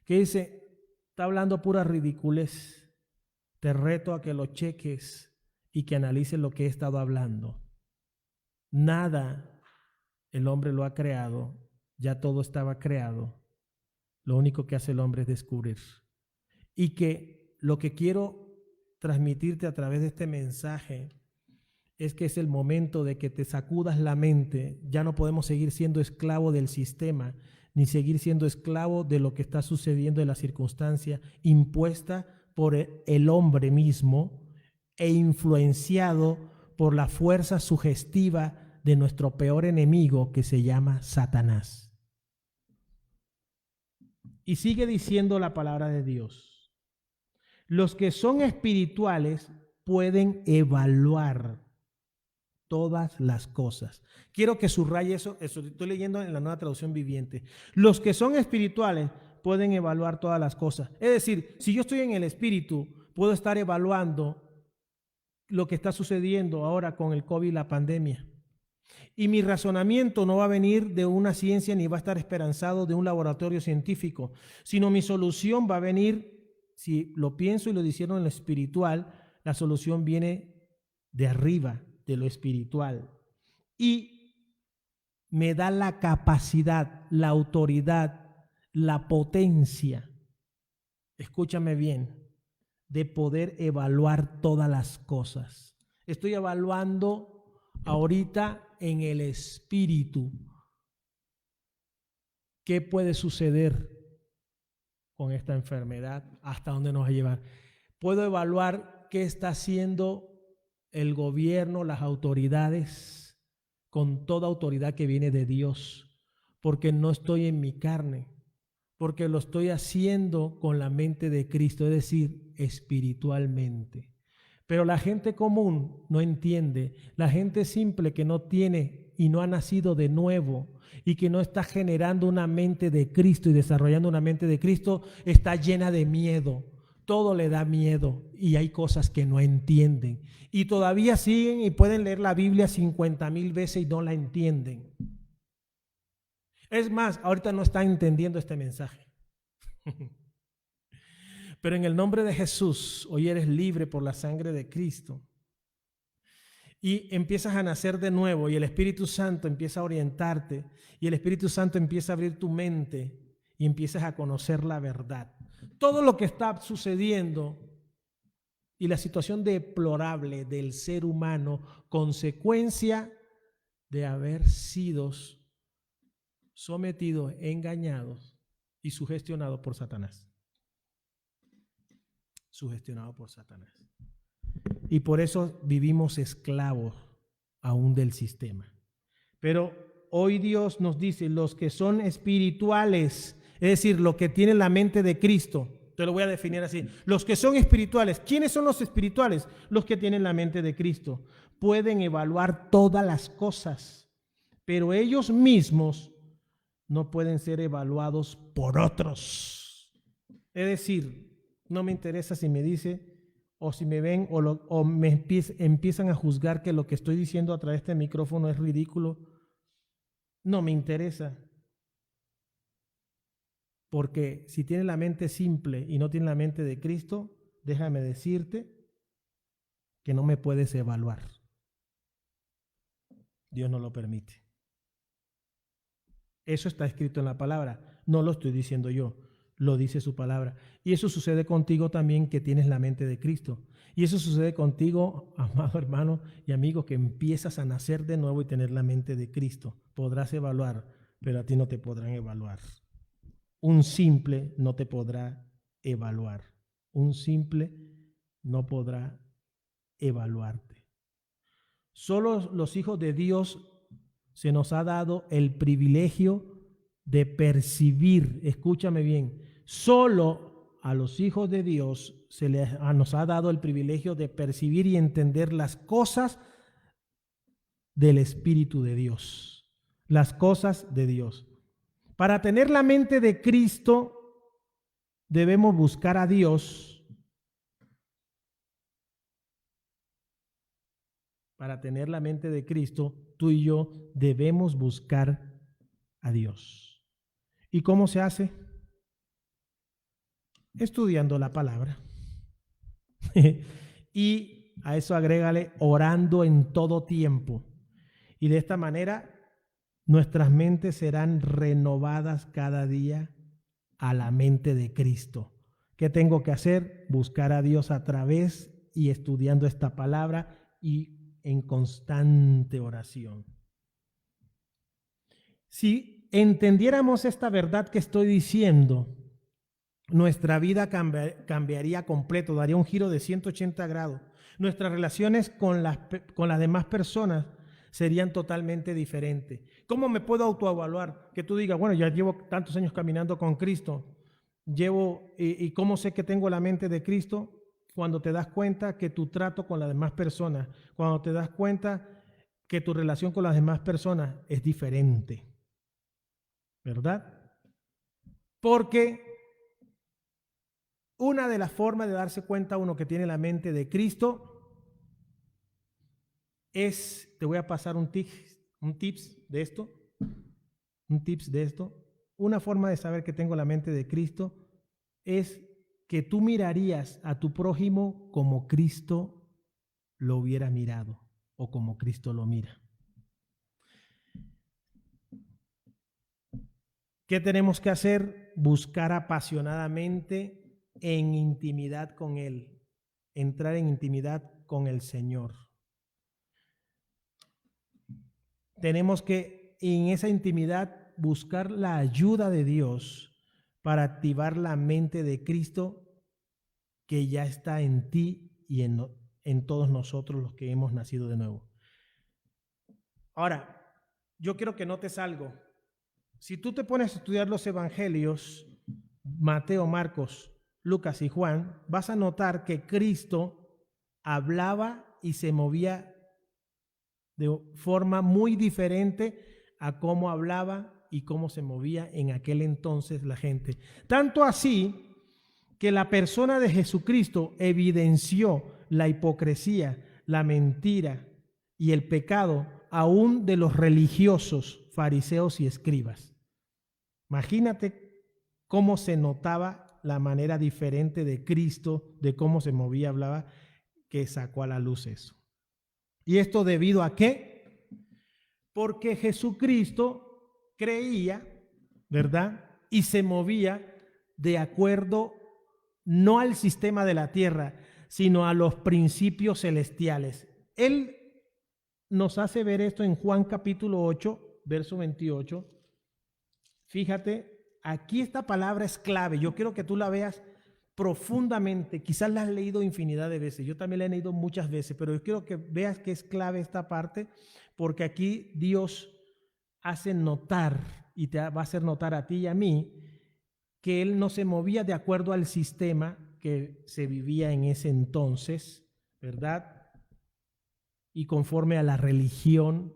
Speaker 1: que dice, está hablando pura ridiculez, te reto a que lo cheques y que analices lo que he estado hablando. Nada el hombre lo ha creado, ya todo estaba creado. Lo único que hace el hombre es descubrir. Y que lo que quiero transmitirte a través de este mensaje es que es el momento de que te sacudas la mente. Ya no podemos seguir siendo esclavo del sistema, ni seguir siendo esclavo de lo que está sucediendo en la circunstancia impuesta por el hombre mismo e influenciado por la fuerza sugestiva de nuestro peor enemigo que se llama Satanás. Y sigue diciendo la palabra de Dios. Los que son espirituales pueden evaluar todas las cosas. Quiero que subraye eso estoy leyendo en la Nueva Traducción Viviente. Los que son espirituales pueden evaluar todas las cosas. Es decir, si yo estoy en el espíritu, puedo estar evaluando lo que está sucediendo ahora con el COVID y la pandemia. Y mi razonamiento no va a venir de una ciencia ni va a estar esperanzado de un laboratorio científico, sino mi solución va a venir, si lo pienso y lo hicieron en lo espiritual, la solución viene de arriba, de lo espiritual. Y me da la capacidad, la autoridad, la potencia, escúchame bien, de poder evaluar todas las cosas. Estoy evaluando ahorita en el espíritu qué puede suceder con esta enfermedad, hasta dónde nos va a llevar. Puedo evaluar qué está haciendo el gobierno, las autoridades, con toda autoridad que viene de Dios, porque no estoy en mi carne, porque lo estoy haciendo con la mente de Cristo, es decir, espiritualmente. Pero la gente común no entiende, la gente simple que no tiene y no ha nacido de nuevo y que no está generando una mente de Cristo y desarrollando una mente de Cristo, está llena de miedo. Todo le da miedo y hay cosas que no entienden. Y todavía siguen y pueden leer la Biblia 50,000 veces y no la entienden. Es más, ahorita no están entendiendo este mensaje. Pero en el nombre de Jesús, hoy eres libre por la sangre de Cristo. Y empiezas a nacer de nuevo y el Espíritu Santo empieza a orientarte y el Espíritu Santo empieza a abrir tu mente y empiezas a conocer la verdad. Todo lo que está sucediendo y la situación deplorable del ser humano, consecuencia de haber sido sometidos, engañados y sugestionados por Satanás. Sugestionados por Satanás. Y por eso vivimos esclavos aún del sistema. Pero hoy Dios nos dice, los que son espirituales, es decir, los que tienen la mente de Cristo, te lo voy a definir así, los que son espirituales, ¿quiénes son los espirituales? Los que tienen la mente de Cristo. Pueden evaluar todas las cosas, pero ellos mismos no pueden ser evaluados por otros. Es decir, no me interesa si me dice o si me ven o me empiezan a juzgar que lo que estoy diciendo a través de este micrófono es ridículo. No me interesa. Porque si tienes la mente simple y no tienes la mente de Cristo, déjame decirte que no me puedes evaluar. Dios no lo permite. Eso está escrito en la palabra. No lo estoy diciendo yo. Lo dice su palabra. Y eso sucede contigo también, que tienes la mente de Cristo. Y eso sucede contigo, amado hermano y amigo, que empiezas a nacer de nuevo y tener la mente de Cristo. Podrás evaluar, pero a ti no te podrán evaluar. Un simple no te podrá evaluar. Un simple no podrá evaluarte. Solo los hijos de Dios se nos ha dado el privilegio de percibir, escúchame bien, solo a los hijos de Dios nos ha dado el privilegio de percibir y entender las cosas del Espíritu de Dios, las cosas de Dios. Para tener la mente de Cristo debemos buscar a Dios. Para tener la mente de Cristo, tú y yo debemos buscar a Dios. ¿Y cómo se hace? Estudiando la palabra. Y a eso agrégale orando en todo tiempo. Y de esta manera nuestras mentes serán renovadas cada día a la mente de Cristo. ¿Qué tengo que hacer? Buscar a Dios a través y estudiando esta palabra y en constante oración. Si entendiéramos esta verdad que estoy diciendo, nuestra vida cambiaría completo, daría un giro de 180 grados. Nuestras relaciones con las demás personas serían totalmente diferentes. ¿Cómo me puedo autoevaluar? Que tú digas, bueno, ya llevo tantos años caminando con Cristo, ¿y cómo sé que tengo la mente de Cristo? Cuando te das cuenta que tu trato con las demás personas, cuando te das cuenta que tu relación con las demás personas es diferente, ¿verdad? Porque una de las formas de darse cuenta uno que tiene la mente de Cristo es, te voy a pasar un tips de esto, una forma de saber que tengo la mente de Cristo es que tú mirarías a tu prójimo como Cristo lo hubiera mirado o como Cristo lo mira. ¿Qué tenemos que hacer? Buscar apasionadamente en intimidad con Él, entrar en intimidad con el Señor. Tenemos que en esa intimidad buscar la ayuda de Dios para activar la mente de Cristo que ya está en ti y en todos nosotros los que hemos nacido de nuevo. Ahora, yo quiero que notes algo. Si tú te pones a estudiar los evangelios, Mateo, Marcos, Lucas y Juan, vas a notar que Cristo hablaba y se movía de forma muy diferente a cómo hablaba y cómo se movía en aquel entonces la gente. Tanto así que la persona de Jesucristo evidenció la hipocresía, la mentira y el pecado aún de los religiosos, fariseos y escribas. Imagínate cómo se notaba la manera diferente de Cristo, de cómo se movía, hablaba, que sacó a la luz eso. ¿Y esto debido a qué? Porque Jesucristo creía, ¿verdad? Y se movía de acuerdo no al sistema de la tierra, sino a los principios celestiales. Él nos hace ver esto en Juan capítulo 8, verso 28. Fíjate, aquí esta palabra es clave. Yo quiero que tú la veas profundamente. Quizás la has leído infinidad de veces. Yo también la he leído muchas veces, pero yo quiero que veas que es clave esta parte, porque aquí Dios hace notar, y te va a hacer notar a ti y a mí, que Él no se movía de acuerdo al sistema que se vivía en ese entonces, ¿verdad? Y conforme a la religión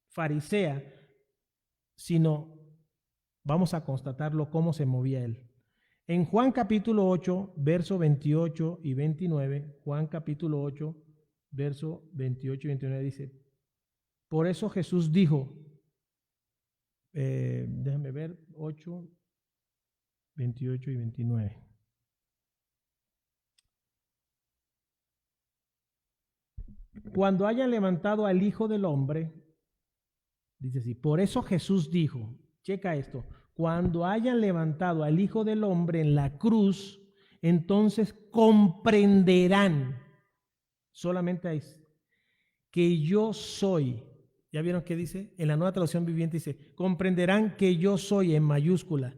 Speaker 1: farisea, sino vamos a constatarlo cómo se movía Él. En Juan capítulo 8, verso 28 y 29, Juan capítulo 8, verso 28 y 29 dice, por eso Jesús dijo, déjame ver, 8, 28 y 29. Cuando hayan levantado al Hijo del Hombre, dice así, por eso Jesús dijo, checa esto, cuando hayan levantado al Hijo del Hombre en la cruz, entonces comprenderán, solamente ahí, que yo soy. ¿Ya vieron qué dice? En la Nueva Traducción Viviente dice, comprenderán que yo soy en mayúscula.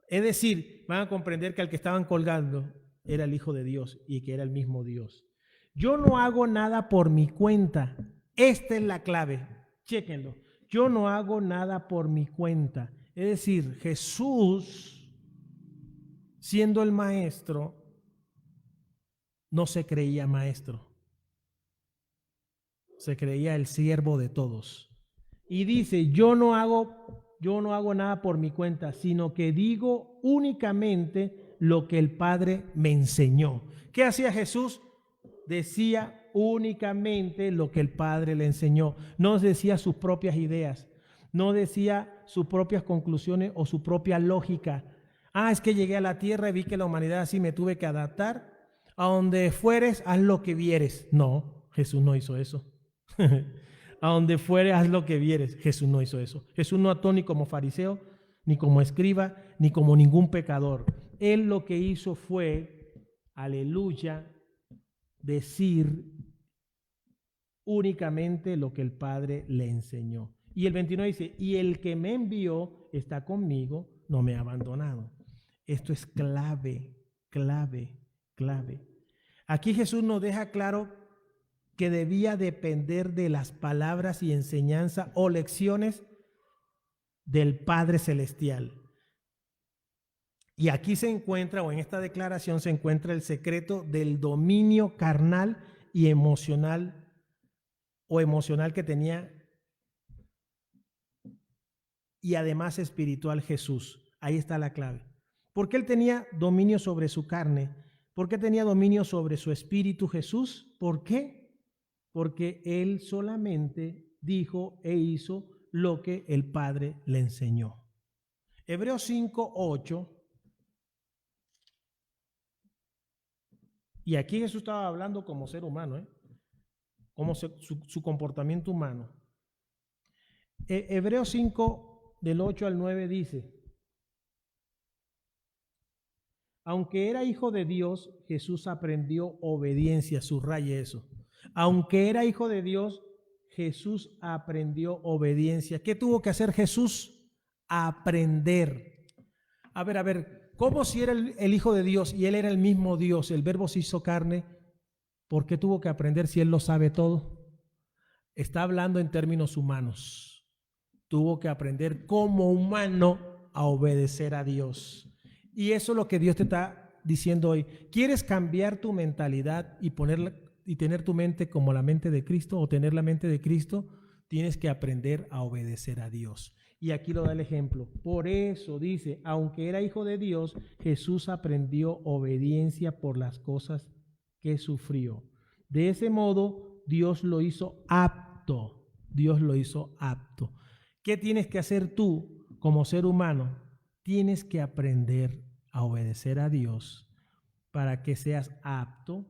Speaker 1: Es decir, van a comprender que al que estaban colgando era el Hijo de Dios y que era el mismo Dios. Yo no hago nada por mi cuenta. Esta es la clave. Chéquenlo. Yo no hago nada por mi cuenta. Es decir, Jesús, siendo el maestro, no se creía maestro. Se creía el siervo de todos. Y dice, yo no hago nada por mi cuenta, sino que digo únicamente lo que el Padre me enseñó. ¿Qué hacía Jesús? Decía únicamente lo que el Padre le enseñó. No decía sus propias ideas, no decía sus propias conclusiones o su propia lógica. Es que llegué a la tierra y vi que la humanidad así, me tuve que adaptar. A donde fueres, haz lo que vieres. No, Jesús no hizo eso. A donde fuere, haz lo que vieres. Jesús no hizo eso. Jesús no actuó ni como fariseo, ni como escriba, ni como ningún pecador. Él lo que hizo fue, aleluya, decir únicamente lo que el Padre le enseñó. Y el 29 dice, y el que me envió está conmigo, no me ha abandonado. Esto es clave, clave, clave. Aquí Jesús nos deja claro que debía depender de las palabras y enseñanza o lecciones del Padre Celestial. Y aquí se encuentra, o en esta declaración se encuentra el secreto del dominio carnal y emocional, o emocional que tenía, y además espiritual Jesús. Ahí está la clave. ¿Por qué él tenía dominio sobre su carne? ¿Por qué tenía dominio sobre su espíritu Jesús? ¿Por qué? Porque él solamente dijo e hizo lo que el Padre le enseñó. Hebreos 5:8. Y aquí Jesús estaba hablando como ser humano, como su comportamiento humano. Hebreos 5, del 8 al 9 dice: aunque era hijo de Dios, Jesús aprendió obediencia. Subraye eso. Aunque era hijo de Dios, Jesús aprendió obediencia. ¿Qué tuvo que hacer Jesús? Aprender. A ver, ¿cómo si era el hijo de Dios y él era el mismo Dios, el verbo se hizo carne? ¿Por qué tuvo que aprender si él lo sabe todo? Está hablando en términos humanos. Tuvo que aprender como humano a obedecer a Dios. Y eso es lo que Dios te está diciendo hoy. ¿Quieres cambiar tu mentalidad y tener tu mente como la mente de Cristo, o tener la mente de Cristo? Tienes que aprender a obedecer a Dios. Y aquí lo da el ejemplo. Por eso dice, aunque era hijo de Dios, Jesús aprendió obediencia por las cosas que sufrió. De ese modo, Dios lo hizo apto. Dios lo hizo apto. ¿Qué tienes que hacer tú como ser humano? Tienes que aprender a obedecer a Dios para que seas apto,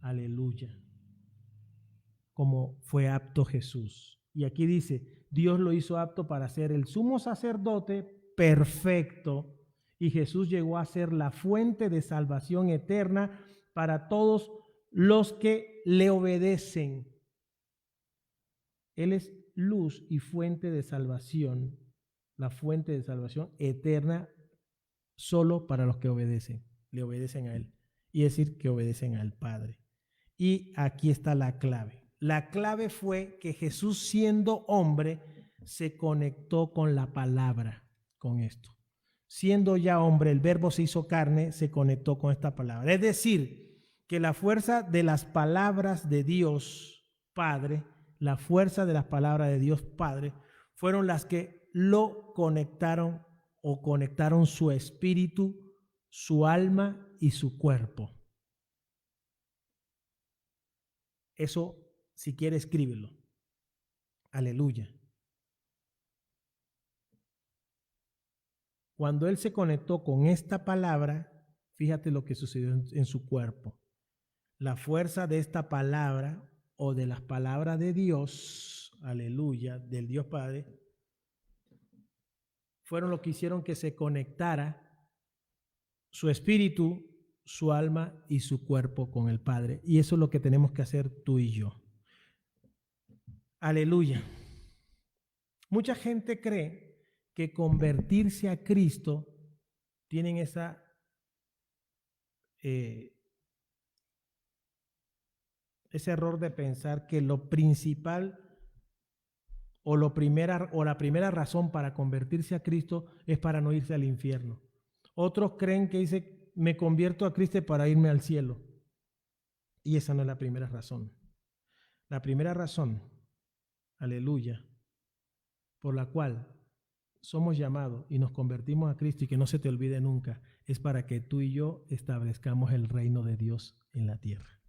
Speaker 1: aleluya, como fue apto Jesús. Y aquí dice, Dios lo hizo apto para ser el sumo sacerdote perfecto, y Jesús llegó a ser la fuente de salvación eterna para todos los que le obedecen. Él es luz y fuente de salvación, la fuente de salvación eterna solo para los que obedecen, le obedecen a Él, y es decir, que obedecen al Padre. Y aquí está la clave. La clave fue que Jesús, siendo hombre, se conectó con la palabra, con esto. Siendo ya hombre, el verbo se hizo carne, se conectó con esta palabra. Es decir, que la fuerza de las palabras de Dios Padre, la fuerza de las palabras de Dios Padre, fueron las que lo conectaron, o conectaron su espíritu, su alma y su cuerpo. Eso, si quiere, escríbelo. Aleluya. Cuando él se conectó con esta palabra, fíjate lo que sucedió en su cuerpo. La fuerza de esta palabra, o de las palabras de Dios, aleluya, del Dios Padre, fueron lo que hicieron que se conectara su espíritu, su alma y su cuerpo con el Padre. Y eso es lo que tenemos que hacer tú y yo. Aleluya. Mucha gente cree que convertirse a Cristo tienen ese error de pensar que lo principal o la primera razón para convertirse a Cristo es para no irse al infierno. Otros creen que dice, me convierto a Cristo para irme al cielo. Y esa no es la primera razón. La primera razón, aleluya, por la cual somos llamados y nos convertimos a Cristo, y que no se te olvide nunca, es para que tú y yo establezcamos el reino de Dios en la tierra.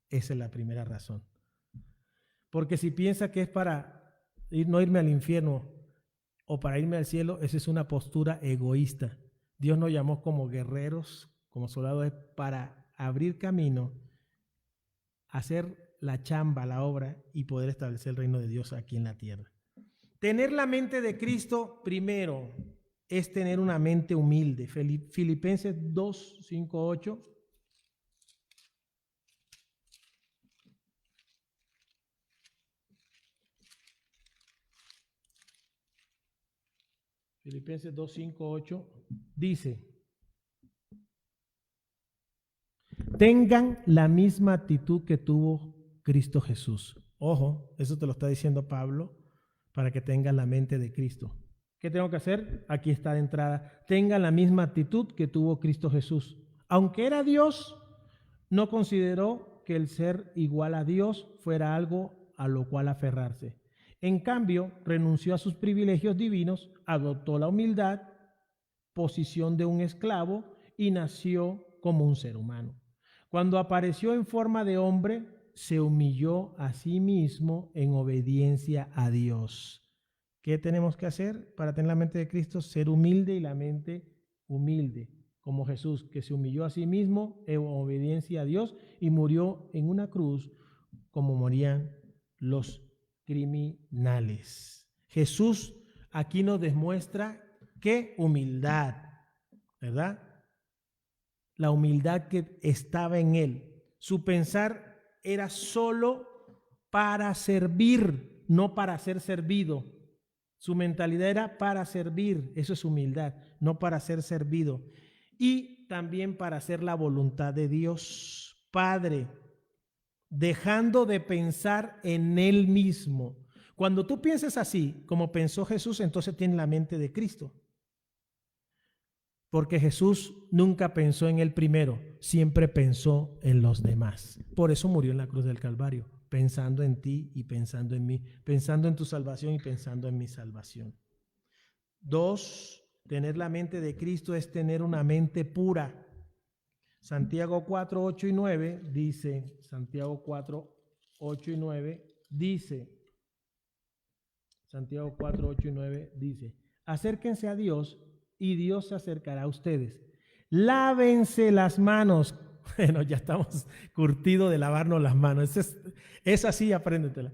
Speaker 1: Esa es la primera razón. Porque si piensas que es para no irme al infierno o para irme al cielo, esa es una postura egoísta. Dios nos llamó como guerreros, como soldados, para abrir camino, hacer la chamba, la obra, y poder establecer el reino de Dios aquí en la tierra. Tener la mente de Cristo, primero, es tener una mente humilde. Filipenses 2, 5, 8. Filipenses 2, 5, 8 dice: tengan la misma actitud que tuvo Cristo Jesús. Ojo, eso te lo está diciendo Pablo, para que tengan la mente de Cristo. ¿Qué tengo que hacer? Aquí está de entrada. Tengan la misma actitud que tuvo Cristo Jesús. Aunque era Dios, no consideró que el ser igual a Dios fuera algo a lo cual aferrarse. En cambio, renunció a sus privilegios divinos, adoptó la humildad, posición de un esclavo, y nació como un ser humano. Cuando apareció en forma de hombre, se humilló a sí mismo en obediencia a Dios. ¿Qué tenemos que hacer para tener la mente de Cristo? Ser humilde y la mente humilde, como Jesús, que se humilló a sí mismo en obediencia a Dios y murió en una cruz como morían los criminales. Jesús aquí nos demuestra qué humildad, ¿verdad? La humildad que estaba en él. Su pensar era solo para servir, no para ser servido. Su mentalidad era para servir, eso es humildad, no para ser servido. Y también para hacer la voluntad de Dios Padre, dejando de pensar en él mismo. Cuando tú piensas así, como pensó Jesús, entonces tienes la mente de Cristo. Porque Jesús nunca pensó en él primero, siempre pensó en los demás. Por eso murió en la cruz del Calvario, pensando en ti y pensando en mí, pensando en tu salvación y pensando en mi salvación. 2, tener la mente de Cristo es tener una mente pura. Santiago 4, 8 y 9 dice, Santiago 4, 8 y 9 dice, Santiago 4, 8 y 9 dice, acérquense a Dios y Dios se acercará a ustedes. Lávense las manos. Bueno, ya estamos curtidos de lavarnos las manos. Es así, apréndetela.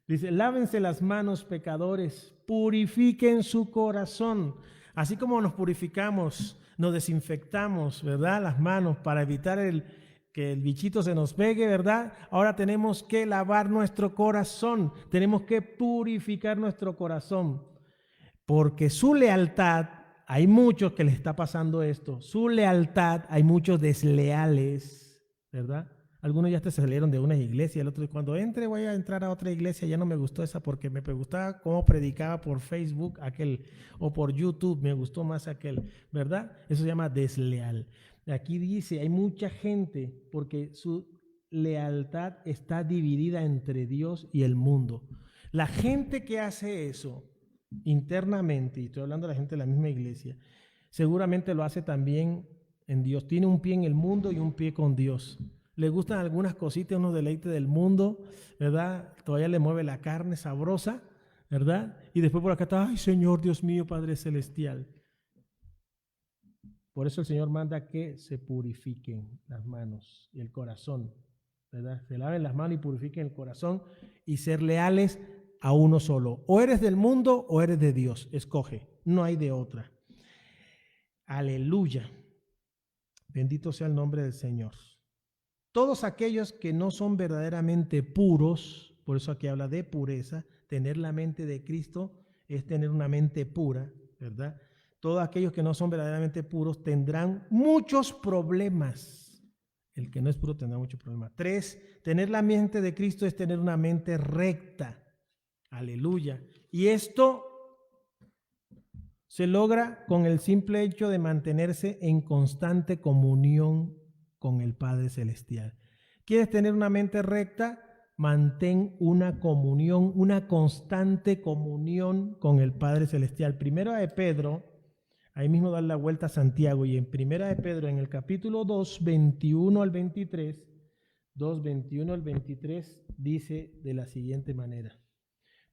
Speaker 1: Dice, lávense las manos, pecadores, purifiquen su corazón. Así como nos purificamos, nos desinfectamos, ¿verdad? Las manos para evitar que el bichito se nos pegue, ¿verdad? Ahora tenemos que lavar nuestro corazón, tenemos que purificar nuestro corazón, porque su lealtad, hay muchos que les está pasando esto, su lealtad, hay muchos desleales, ¿verdad? Algunos ya te salieron de una iglesia, el otro, cuando entre voy a entrar a otra iglesia, ya no me gustó esa porque me gustaba cómo predicaba por Facebook aquel, o por YouTube, me gustó más aquel, ¿verdad? Eso se llama desleal. Aquí dice, hay mucha gente porque su lealtad está dividida entre Dios y el mundo. La gente que hace eso internamente, y estoy hablando de la gente de la misma iglesia, seguramente lo hace también en Dios. Tiene un pie en el mundo y un pie con Dios. Le gustan algunas cositas, unos deleites del mundo, ¿verdad? Todavía le mueve la carne sabrosa, ¿verdad? Y después por acá está, ay Señor, Dios mío, Padre Celestial. Por eso el Señor manda que se purifiquen las manos y el corazón, ¿verdad? Se laven las manos y purifiquen el corazón y ser leales a uno solo. O eres del mundo o eres de Dios. Escoge, no hay de otra. Aleluya. Bendito sea el nombre del Señor. Todos aquellos que no son verdaderamente puros, por eso aquí habla de pureza, tener la mente de Cristo es tener una mente pura, ¿verdad? Todos aquellos que no son verdaderamente puros tendrán muchos problemas. El que no es puro tendrá muchos problemas. 3, tener la mente de Cristo es tener una mente recta. Aleluya. Y esto se logra con el simple hecho de mantenerse en constante comunión con el Padre Celestial. ¿Quieres tener una mente recta? Mantén una comunión, una constante comunión con el Padre Celestial. Primera de Pedro, ahí mismo dar la vuelta a Santiago, y en Primera de Pedro, en el capítulo 2, 21 al 23, 2, 21 al 23, dice de la siguiente manera.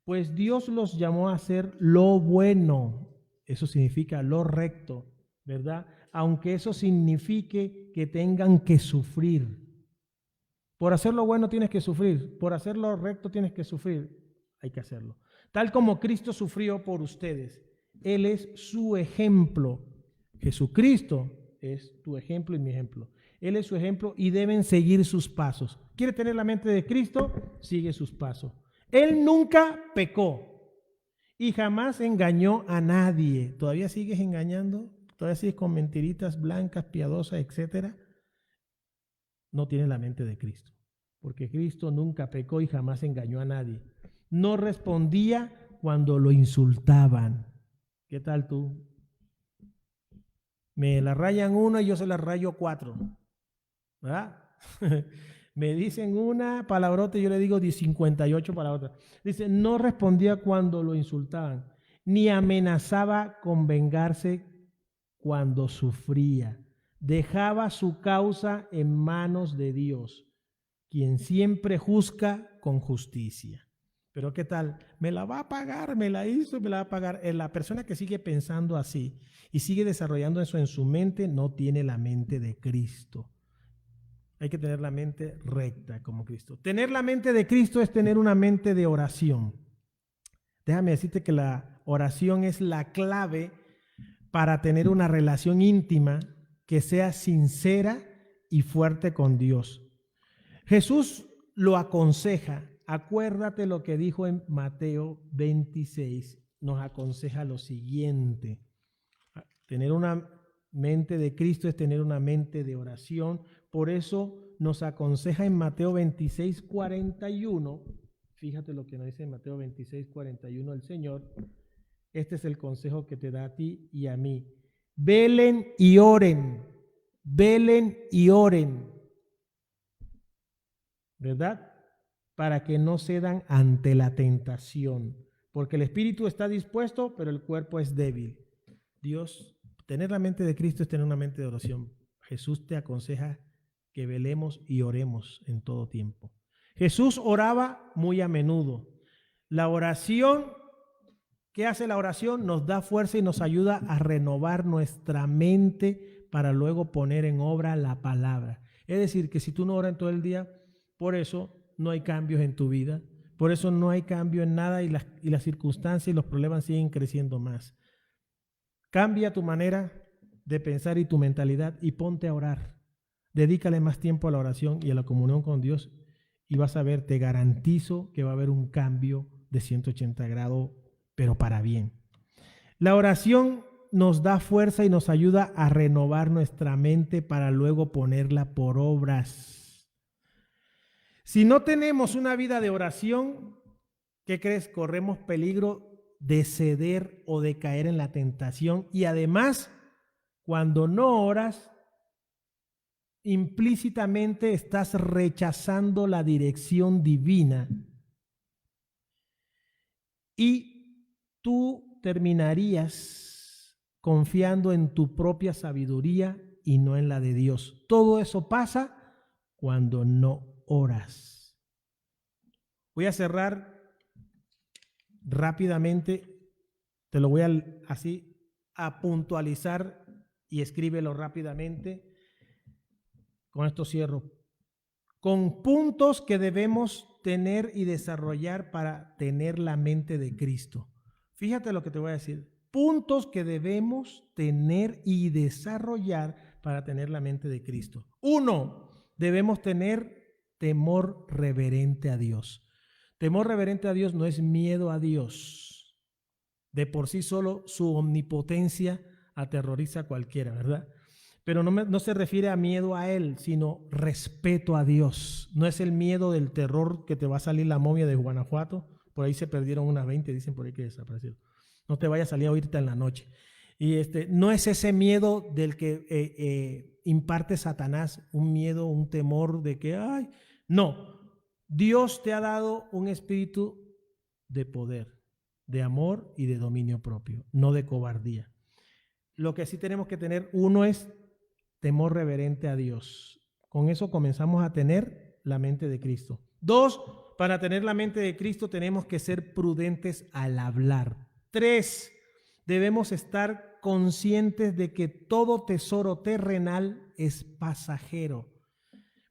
Speaker 1: Pues Dios los llamó a hacer lo bueno, eso significa lo recto, ¿verdad? Aunque eso signifique que tengan que sufrir. Por hacer lo bueno tienes que sufrir, por hacer lo recto tienes que sufrir, hay que hacerlo. Tal como Cristo sufrió por ustedes, Él es su ejemplo. Jesucristo es tu ejemplo y mi ejemplo. Él es su ejemplo y deben seguir sus pasos. ¿Quiere tener la mente de Cristo? Sigue sus pasos. Él nunca pecó y jamás engañó a nadie. ¿Todavía sigues engañando? ¿Todavía sigues con mentiritas blancas, piadosas, etcétera? No tienes la mente de Cristo, porque Cristo nunca pecó y jamás engañó a nadie. No respondía cuando lo insultaban. ¿Qué tal tú? Me la rayan una y yo se la rayo 4, ¿verdad? Me dicen una palabrota y yo le digo 58 palabrotas. Dice, no respondía cuando lo insultaban, ni amenazaba con vengarse cuando sufría. Dejaba su causa en manos de Dios, quien siempre juzga con justicia. Pero ¿qué tal? Me la va a pagar, me la hizo y me la va a pagar. La persona que sigue pensando así y sigue desarrollando eso en su mente no tiene la mente de Cristo. Hay que tener la mente recta como Cristo. Tener la mente de Cristo es tener una mente de oración. Déjame decirte que la oración es la clave para tener una relación íntima que sea sincera y fuerte con Dios. Jesús lo aconseja. Acuérdate lo que dijo en Mateo 26. Nos aconseja lo siguiente. Tener una mente de Cristo es tener una mente de oración. Por eso nos aconseja en Mateo 26, 41. Fíjate lo que nos dice en Mateo 26, 41 el Señor. Este es el consejo que te da a ti y a mí. Velen y oren. Velen y oren. ¿Verdad? Para que no cedan ante la tentación. Porque el espíritu está dispuesto, pero el cuerpo es débil. Dios, tener la mente de Cristo es tener una mente de oración. Jesús te aconseja que velemos y oremos en todo tiempo. Jesús oraba muy a menudo. La oración, ¿qué hace la oración? Nos da fuerza y nos ayuda a renovar nuestra mente para luego poner en obra la palabra. Es decir, que si tú no oras en todo el día, por eso no hay cambios en tu vida, por eso no hay cambio en nada y las circunstancias y los problemas siguen creciendo más. Cambia tu manera de pensar y tu mentalidad y ponte a orar. Dedícale más tiempo a la oración y a la comunión con Dios y vas a ver, te garantizo que va a haber un cambio de 180 grados, pero para bien. La oración nos da fuerza y nos ayuda a renovar nuestra mente para luego ponerla por obras. Si no tenemos una vida de oración, ¿qué crees? Corremos peligro de ceder o de caer en la tentación. Y además, cuando no oras, implícitamente estás rechazando la dirección divina y tú terminarías confiando en tu propia sabiduría y no en la de Dios. Todo eso pasa cuando no oras. Voy a cerrar rápidamente, te lo voy a puntualizar y escríbelo rápidamente. Con esto cierro. Con puntos que debemos tener y desarrollar para tener la mente de Cristo. Fíjate lo que te voy a decir. Puntos que debemos tener y desarrollar para tener la mente de Cristo. 1, debemos tener temor reverente a Dios. Temor reverente a Dios no es miedo a Dios. De por sí solo su omnipotencia aterroriza a cualquiera, ¿verdad? Pero no se refiere a miedo a Él, sino respeto a Dios. No es el miedo del terror que te va a salir la momia de Guanajuato. Por ahí se perdieron unas 20, dicen por ahí que desaparecieron. No te vaya a salir ahorita en la noche. Y no es ese miedo del que imparte Satanás, un miedo, un temor de que, ay, no. Dios te ha dado un espíritu de poder, de amor y de dominio propio, no de cobardía. Lo que sí tenemos que tener, 1 es temor reverente a Dios. Con eso comenzamos a tener la mente de Cristo. 2, para tener la mente de Cristo tenemos que ser prudentes al hablar. 3, debemos estar conscientes de que todo tesoro terrenal es pasajero.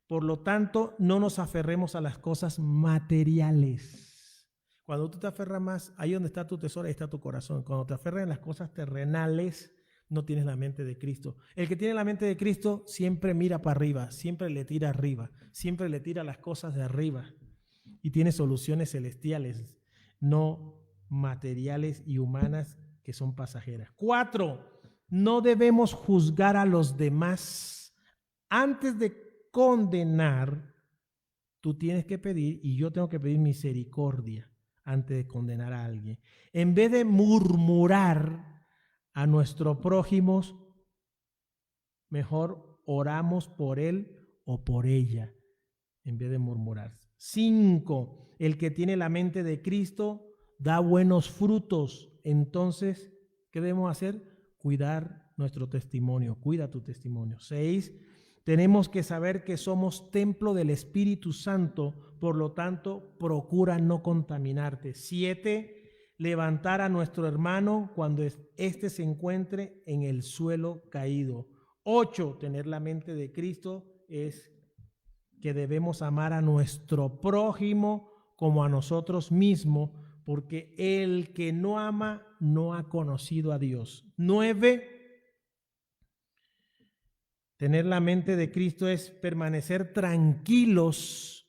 Speaker 1: Por lo tanto, no nos aferremos a las cosas materiales. Cuando tú te aferras más, ahí donde está tu tesoro, ahí está tu corazón. Cuando te aferras en las cosas terrenales, no tienes la mente de Cristo. El que tiene la mente de Cristo siempre mira para arriba, siempre le tira arriba, siempre le tira las cosas de arriba y tiene soluciones celestiales, no materiales y humanas que son pasajeras. 4, no debemos juzgar a los demás. Antes de condenar, tú tienes que pedir y yo tengo que pedir misericordia antes de condenar a alguien. En vez de murmurar a nuestro prójimo, mejor oramos por él o por ella en vez de murmurar. 5, el que tiene la mente de Cristo da buenos frutos. Entonces, ¿qué debemos hacer? Cuidar nuestro testimonio. Cuida tu testimonio. 6, tenemos que saber que somos templo del Espíritu Santo, por lo tanto, procura no contaminarte. 7, levantar a nuestro hermano cuando éste se encuentre en el suelo caído. 8, tener la mente de Cristo es que debemos amar a nuestro prójimo como a nosotros mismos, porque el que no ama no ha conocido a Dios. 9, tener la mente de Cristo es permanecer tranquilos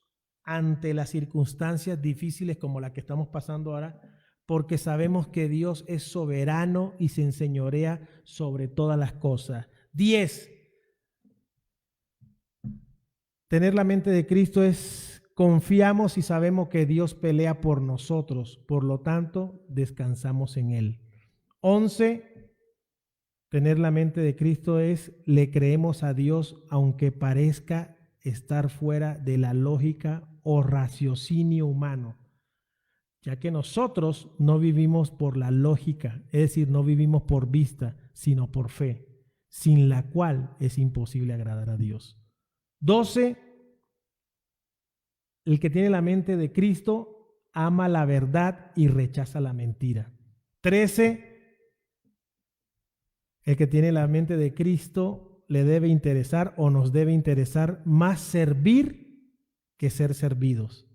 Speaker 1: ante las circunstancias difíciles como la que estamos pasando ahora, porque sabemos que Dios es soberano y se enseñorea sobre todas las cosas. 10, tener la mente de Cristo es confiamos y sabemos que Dios pelea por nosotros, por lo tanto descansamos en Él. 11, tener la mente de Cristo es le creemos a Dios aunque parezca estar fuera de la lógica o raciocinio humano, ya que nosotros no vivimos por la lógica, es decir, no vivimos por vista, sino por fe, sin la cual es imposible agradar a Dios. 12, el que tiene la mente de Cristo ama la verdad y rechaza la mentira. 13, el que tiene la mente de Cristo le debe interesar o nos debe interesar más servir que ser servidos.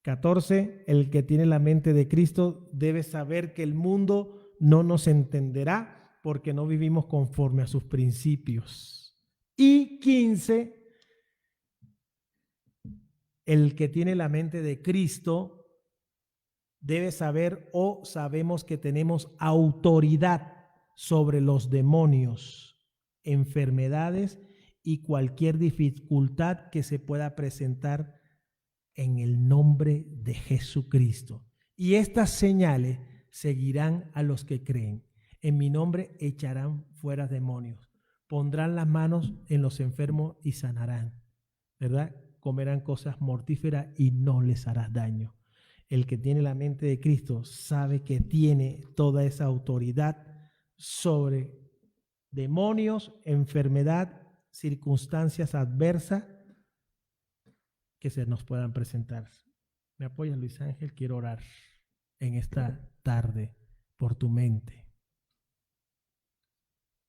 Speaker 1: 14, el que tiene la mente de Cristo debe saber que el mundo no nos entenderá porque no vivimos conforme a sus principios. Y 15, el que tiene la mente de Cristo debe saber o sabemos que tenemos autoridad sobre los demonios, enfermedades y cualquier dificultad que se pueda presentar en el nombre de Jesucristo. Y estas señales seguirán a los que creen. En mi nombre echarán fuera demonios. Pondrán las manos en los enfermos y sanarán. ¿Verdad? Comerán cosas mortíferas y no les hará daño. El que tiene la mente de Cristo sabe que tiene toda esa autoridad sobre demonios, enfermedad, circunstancias adversas que se nos puedan presentar. ¿Me apoyas, Luis Ángel? Quiero orar en esta tarde por tu mente.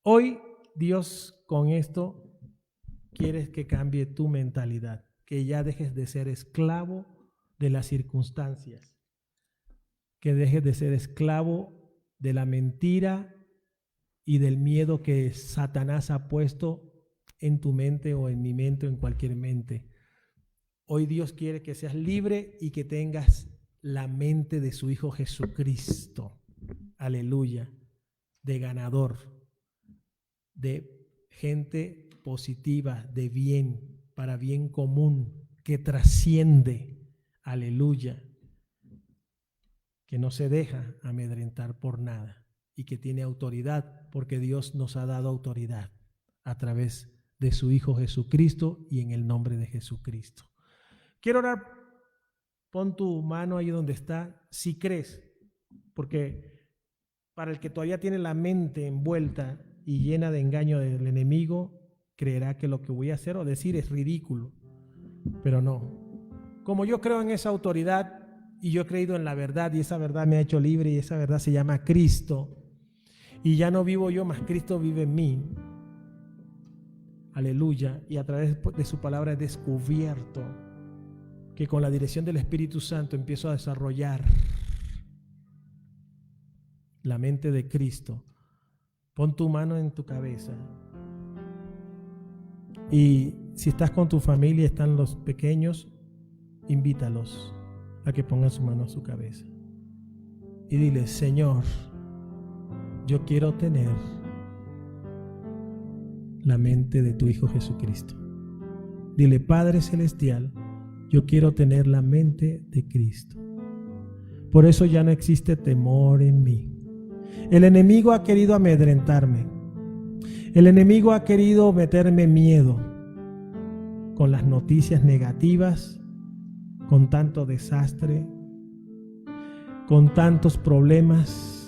Speaker 1: Hoy Dios con esto quiere que cambie tu mentalidad, que ya dejes de ser esclavo de las circunstancias, que dejes de ser esclavo de la mentira y del miedo que Satanás ha puesto en tu mente o en mi mente o en cualquier mente. Hoy Dios quiere que seas libre y que tengas la mente de su Hijo Jesucristo. Aleluya. De ganador, de gente positiva, de bien, para bien común, que trasciende. Aleluya. Que no se deja amedrentar por nada y que tiene autoridad porque Dios nos ha dado autoridad a través de su Hijo Jesucristo y en el nombre de Jesucristo. Quiero orar, pon tu mano ahí donde está, si crees, porque para el que todavía tiene la mente envuelta y llena de engaño del enemigo, creerá que lo que voy a hacer o decir es ridículo, pero no. Como yo creo en esa autoridad y yo he creído en la verdad y esa verdad me ha hecho libre y esa verdad se llama Cristo y ya no vivo yo, más Cristo vive en mí. Aleluya. Y a través de su palabra he descubierto que con la dirección del Espíritu Santo empiezo a desarrollar la mente de Cristo. Pon tu mano en tu cabeza. Y si estás con tu familia, están los pequeños, invítalos a que pongan su mano a su cabeza. Y dile, Señor, yo quiero tener la mente de tu Hijo Jesucristo. Dile, Padre Celestial, yo quiero tener la mente de Cristo. Por eso ya no existe temor en mí. El enemigo ha querido amedrentarme. El enemigo ha querido meterme miedo con las noticias negativas, con tanto desastre, con tantos problemas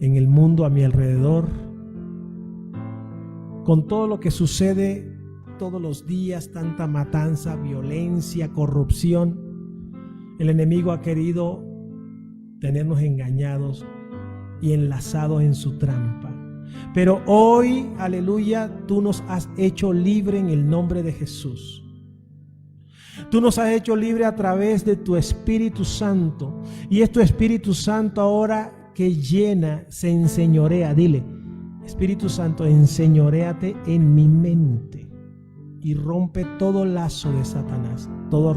Speaker 1: en el mundo a mi alrededor, con todo lo que sucede todos los días, tanta matanza, violencia, corrupción. El enemigo ha querido tenernos engañados y enlazados en su trampa. Pero hoy, aleluya, tú nos has hecho libre en el nombre de Jesús. Tú nos has hecho libre a través de tu Espíritu Santo. Y es tu Espíritu Santo ahora que llena, se enseñorea. Dile, Espíritu Santo, enseñoréate en mi mente y rompe todo lazo de Satanás, todo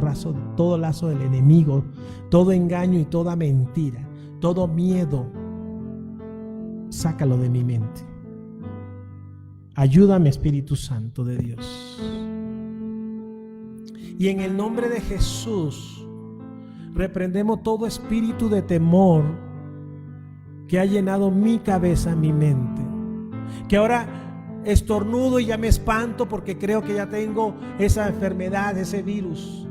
Speaker 1: lazo del enemigo, todo engaño y toda mentira, todo miedo. Sácalo de mi mente. Ayúdame, Espíritu Santo de Dios. Y en el nombre de Jesús, reprendemos todo espíritu de temor que ha llenado mi cabeza, mi mente. Que ahora estornudo y ya me espanto porque creo que ya tengo esa enfermedad, ese virus.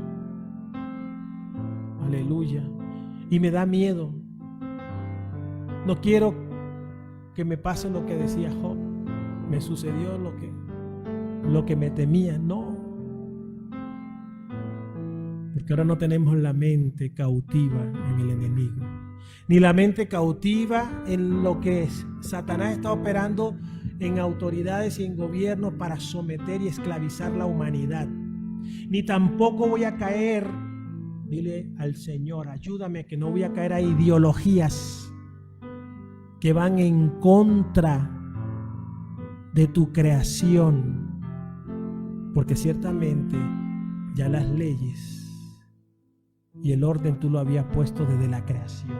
Speaker 1: Aleluya. Y me da miedo. No quiero que me pase lo que decía Job. Me sucedió lo que me temía. No. Porque ahora no tenemos la mente cautiva en el enemigo, ni la mente cautiva en lo que Satanás está operando en autoridades y en gobiernos para someter y esclavizar la humanidad. Ni tampoco voy a caer, dile al Señor, ayúdame, que no voy a caer a ideologías que van en contra de tu creación, porque ciertamente ya las leyes y el orden tú lo habías puesto desde la creación.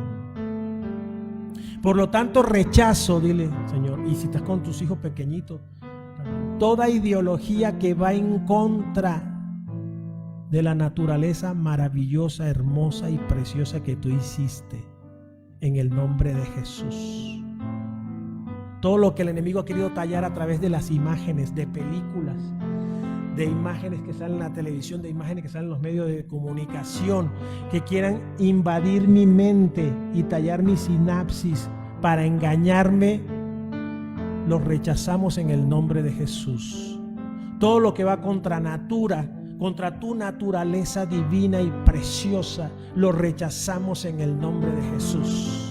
Speaker 1: Por lo tanto, rechazo, dile, Señor, y si estás con tus hijos pequeñitos, toda ideología que va en contra de la naturaleza maravillosa, hermosa y preciosa que tú hiciste, en el nombre de Jesús. Todo lo que el enemigo ha querido tallar a través de las imágenes, de películas, de imágenes que salen en la televisión, de imágenes que salen en los medios de comunicación, que quieran invadir mi mente y tallar mi sinapsis para engañarme, los rechazamos en el nombre de Jesús. Todo lo que va contra tu naturaleza divina y preciosa, lo rechazamos en el nombre de Jesús.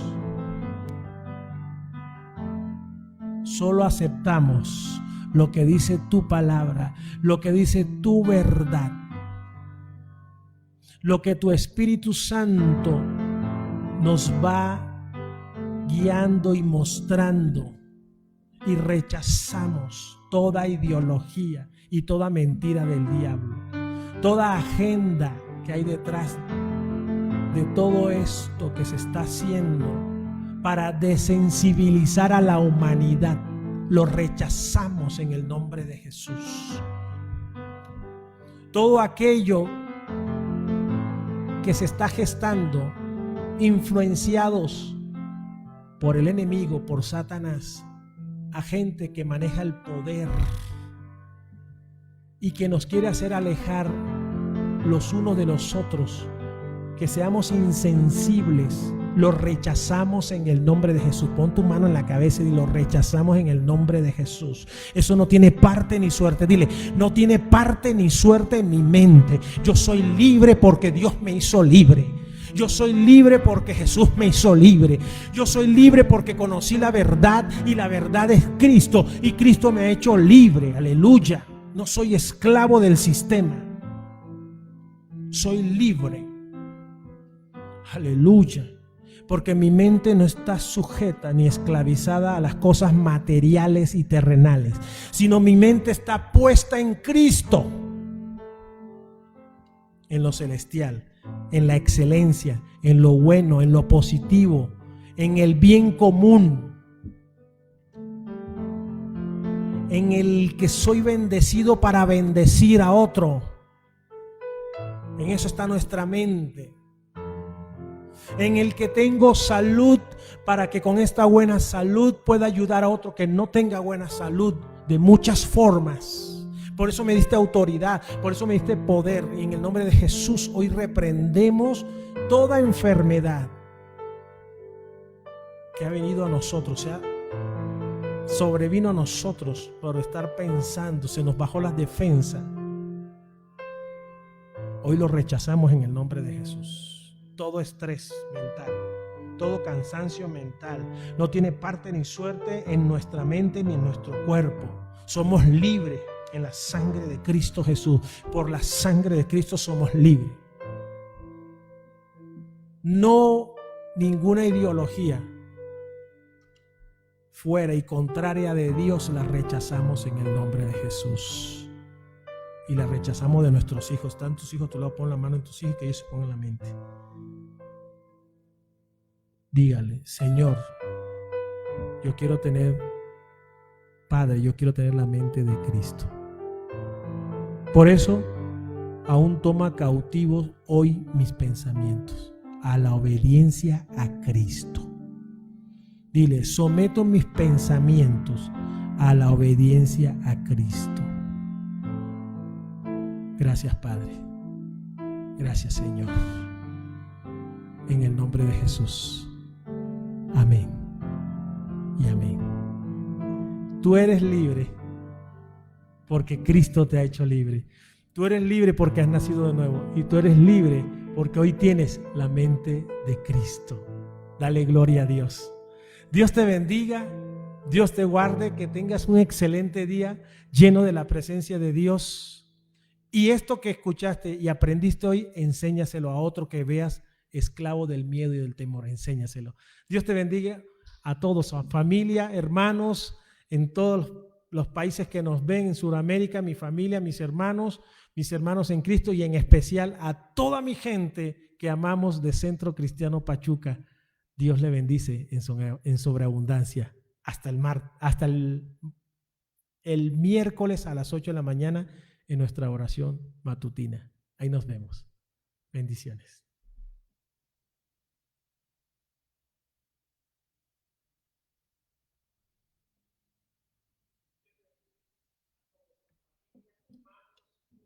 Speaker 1: Solo aceptamos lo que dice tu palabra, lo que dice tu verdad, lo que tu Espíritu Santo nos va guiando y mostrando, y rechazamos toda ideología y toda mentira del diablo, toda agenda que hay detrás de todo esto que se está haciendo para desensibilizar a la humanidad. Lo rechazamos en el nombre de Jesús. Todo aquello que se está gestando, influenciados por el enemigo, por Satanás, a gente que maneja el poder y que nos quiere hacer alejar los unos de los otros, que seamos insensibles, lo rechazamos en el nombre de Jesús. Pon tu mano en la cabeza y lo rechazamos en el nombre de Jesús. Eso no tiene parte ni suerte. Dile, no tiene parte ni suerte en mi mente. Yo soy libre porque Dios me hizo libre. Yo soy libre porque Jesús me hizo libre. Yo soy libre porque conocí la verdad y la verdad es Cristo y Cristo me ha hecho libre. Aleluya. No soy esclavo del sistema. Soy libre. Aleluya. Porque mi mente no está sujeta ni esclavizada a las cosas materiales y terrenales, sino mi mente está puesta en Cristo, en lo celestial, en la excelencia, en lo bueno, en lo positivo, en el bien común, en el que soy bendecido para bendecir a otro. En eso está nuestra mente. En el que tengo salud para que con esta buena salud pueda ayudar a otro que no tenga buena salud de muchas formas. Por eso me diste autoridad, por eso me diste poder. Y en el nombre de Jesús hoy reprendemos toda enfermedad que ha venido a nosotros, o sea, sobrevino a nosotros por estar pensando, se nos bajó las defensas. Hoy lo rechazamos en el nombre de Jesús. Todo estrés mental, todo cansancio mental no tiene parte ni suerte en nuestra mente ni en nuestro cuerpo. Somos libres En la sangre de Cristo Jesús. Por la sangre de Cristo somos libres. No ninguna ideología fuera y contraria de Dios la rechazamos en el nombre de Jesús. Y la rechazamos de nuestros hijos. Tantos hijos, tú le pones la mano en tus hijos que ellos se pongan la mente. Dígale, Señor, yo quiero tener, Padre, yo quiero tener la mente de Cristo. Por eso, aún toma cautivos hoy mis pensamientos a la obediencia a Cristo. Dile, someto mis pensamientos a la obediencia a Cristo. Gracias, Padre. Gracias, Señor. En el nombre de Jesús. Amén y amén. Tú eres libre porque Cristo te ha hecho libre. Tú eres libre porque has nacido de nuevo. Y tú eres libre porque hoy tienes la mente de Cristo. Dale gloria a Dios. Dios te bendiga. Dios te guarde. Que tengas un excelente día lleno de la presencia de Dios. Y esto que escuchaste y aprendiste hoy, enséñaselo a otro que veas esclavo del miedo y del temor. Enséñaselo. Dios te bendiga a todos, a familia, hermanos, en todos los países que nos ven, en Sudamérica, mi familia, mis hermanos en Cristo, y en especial a toda mi gente que amamos de Centro Cristiano Pachuca. Dios le bendice en sobreabundancia. Hasta el miércoles a las 8 de la mañana en nuestra oración matutina. Ahí nos vemos. Bendiciones.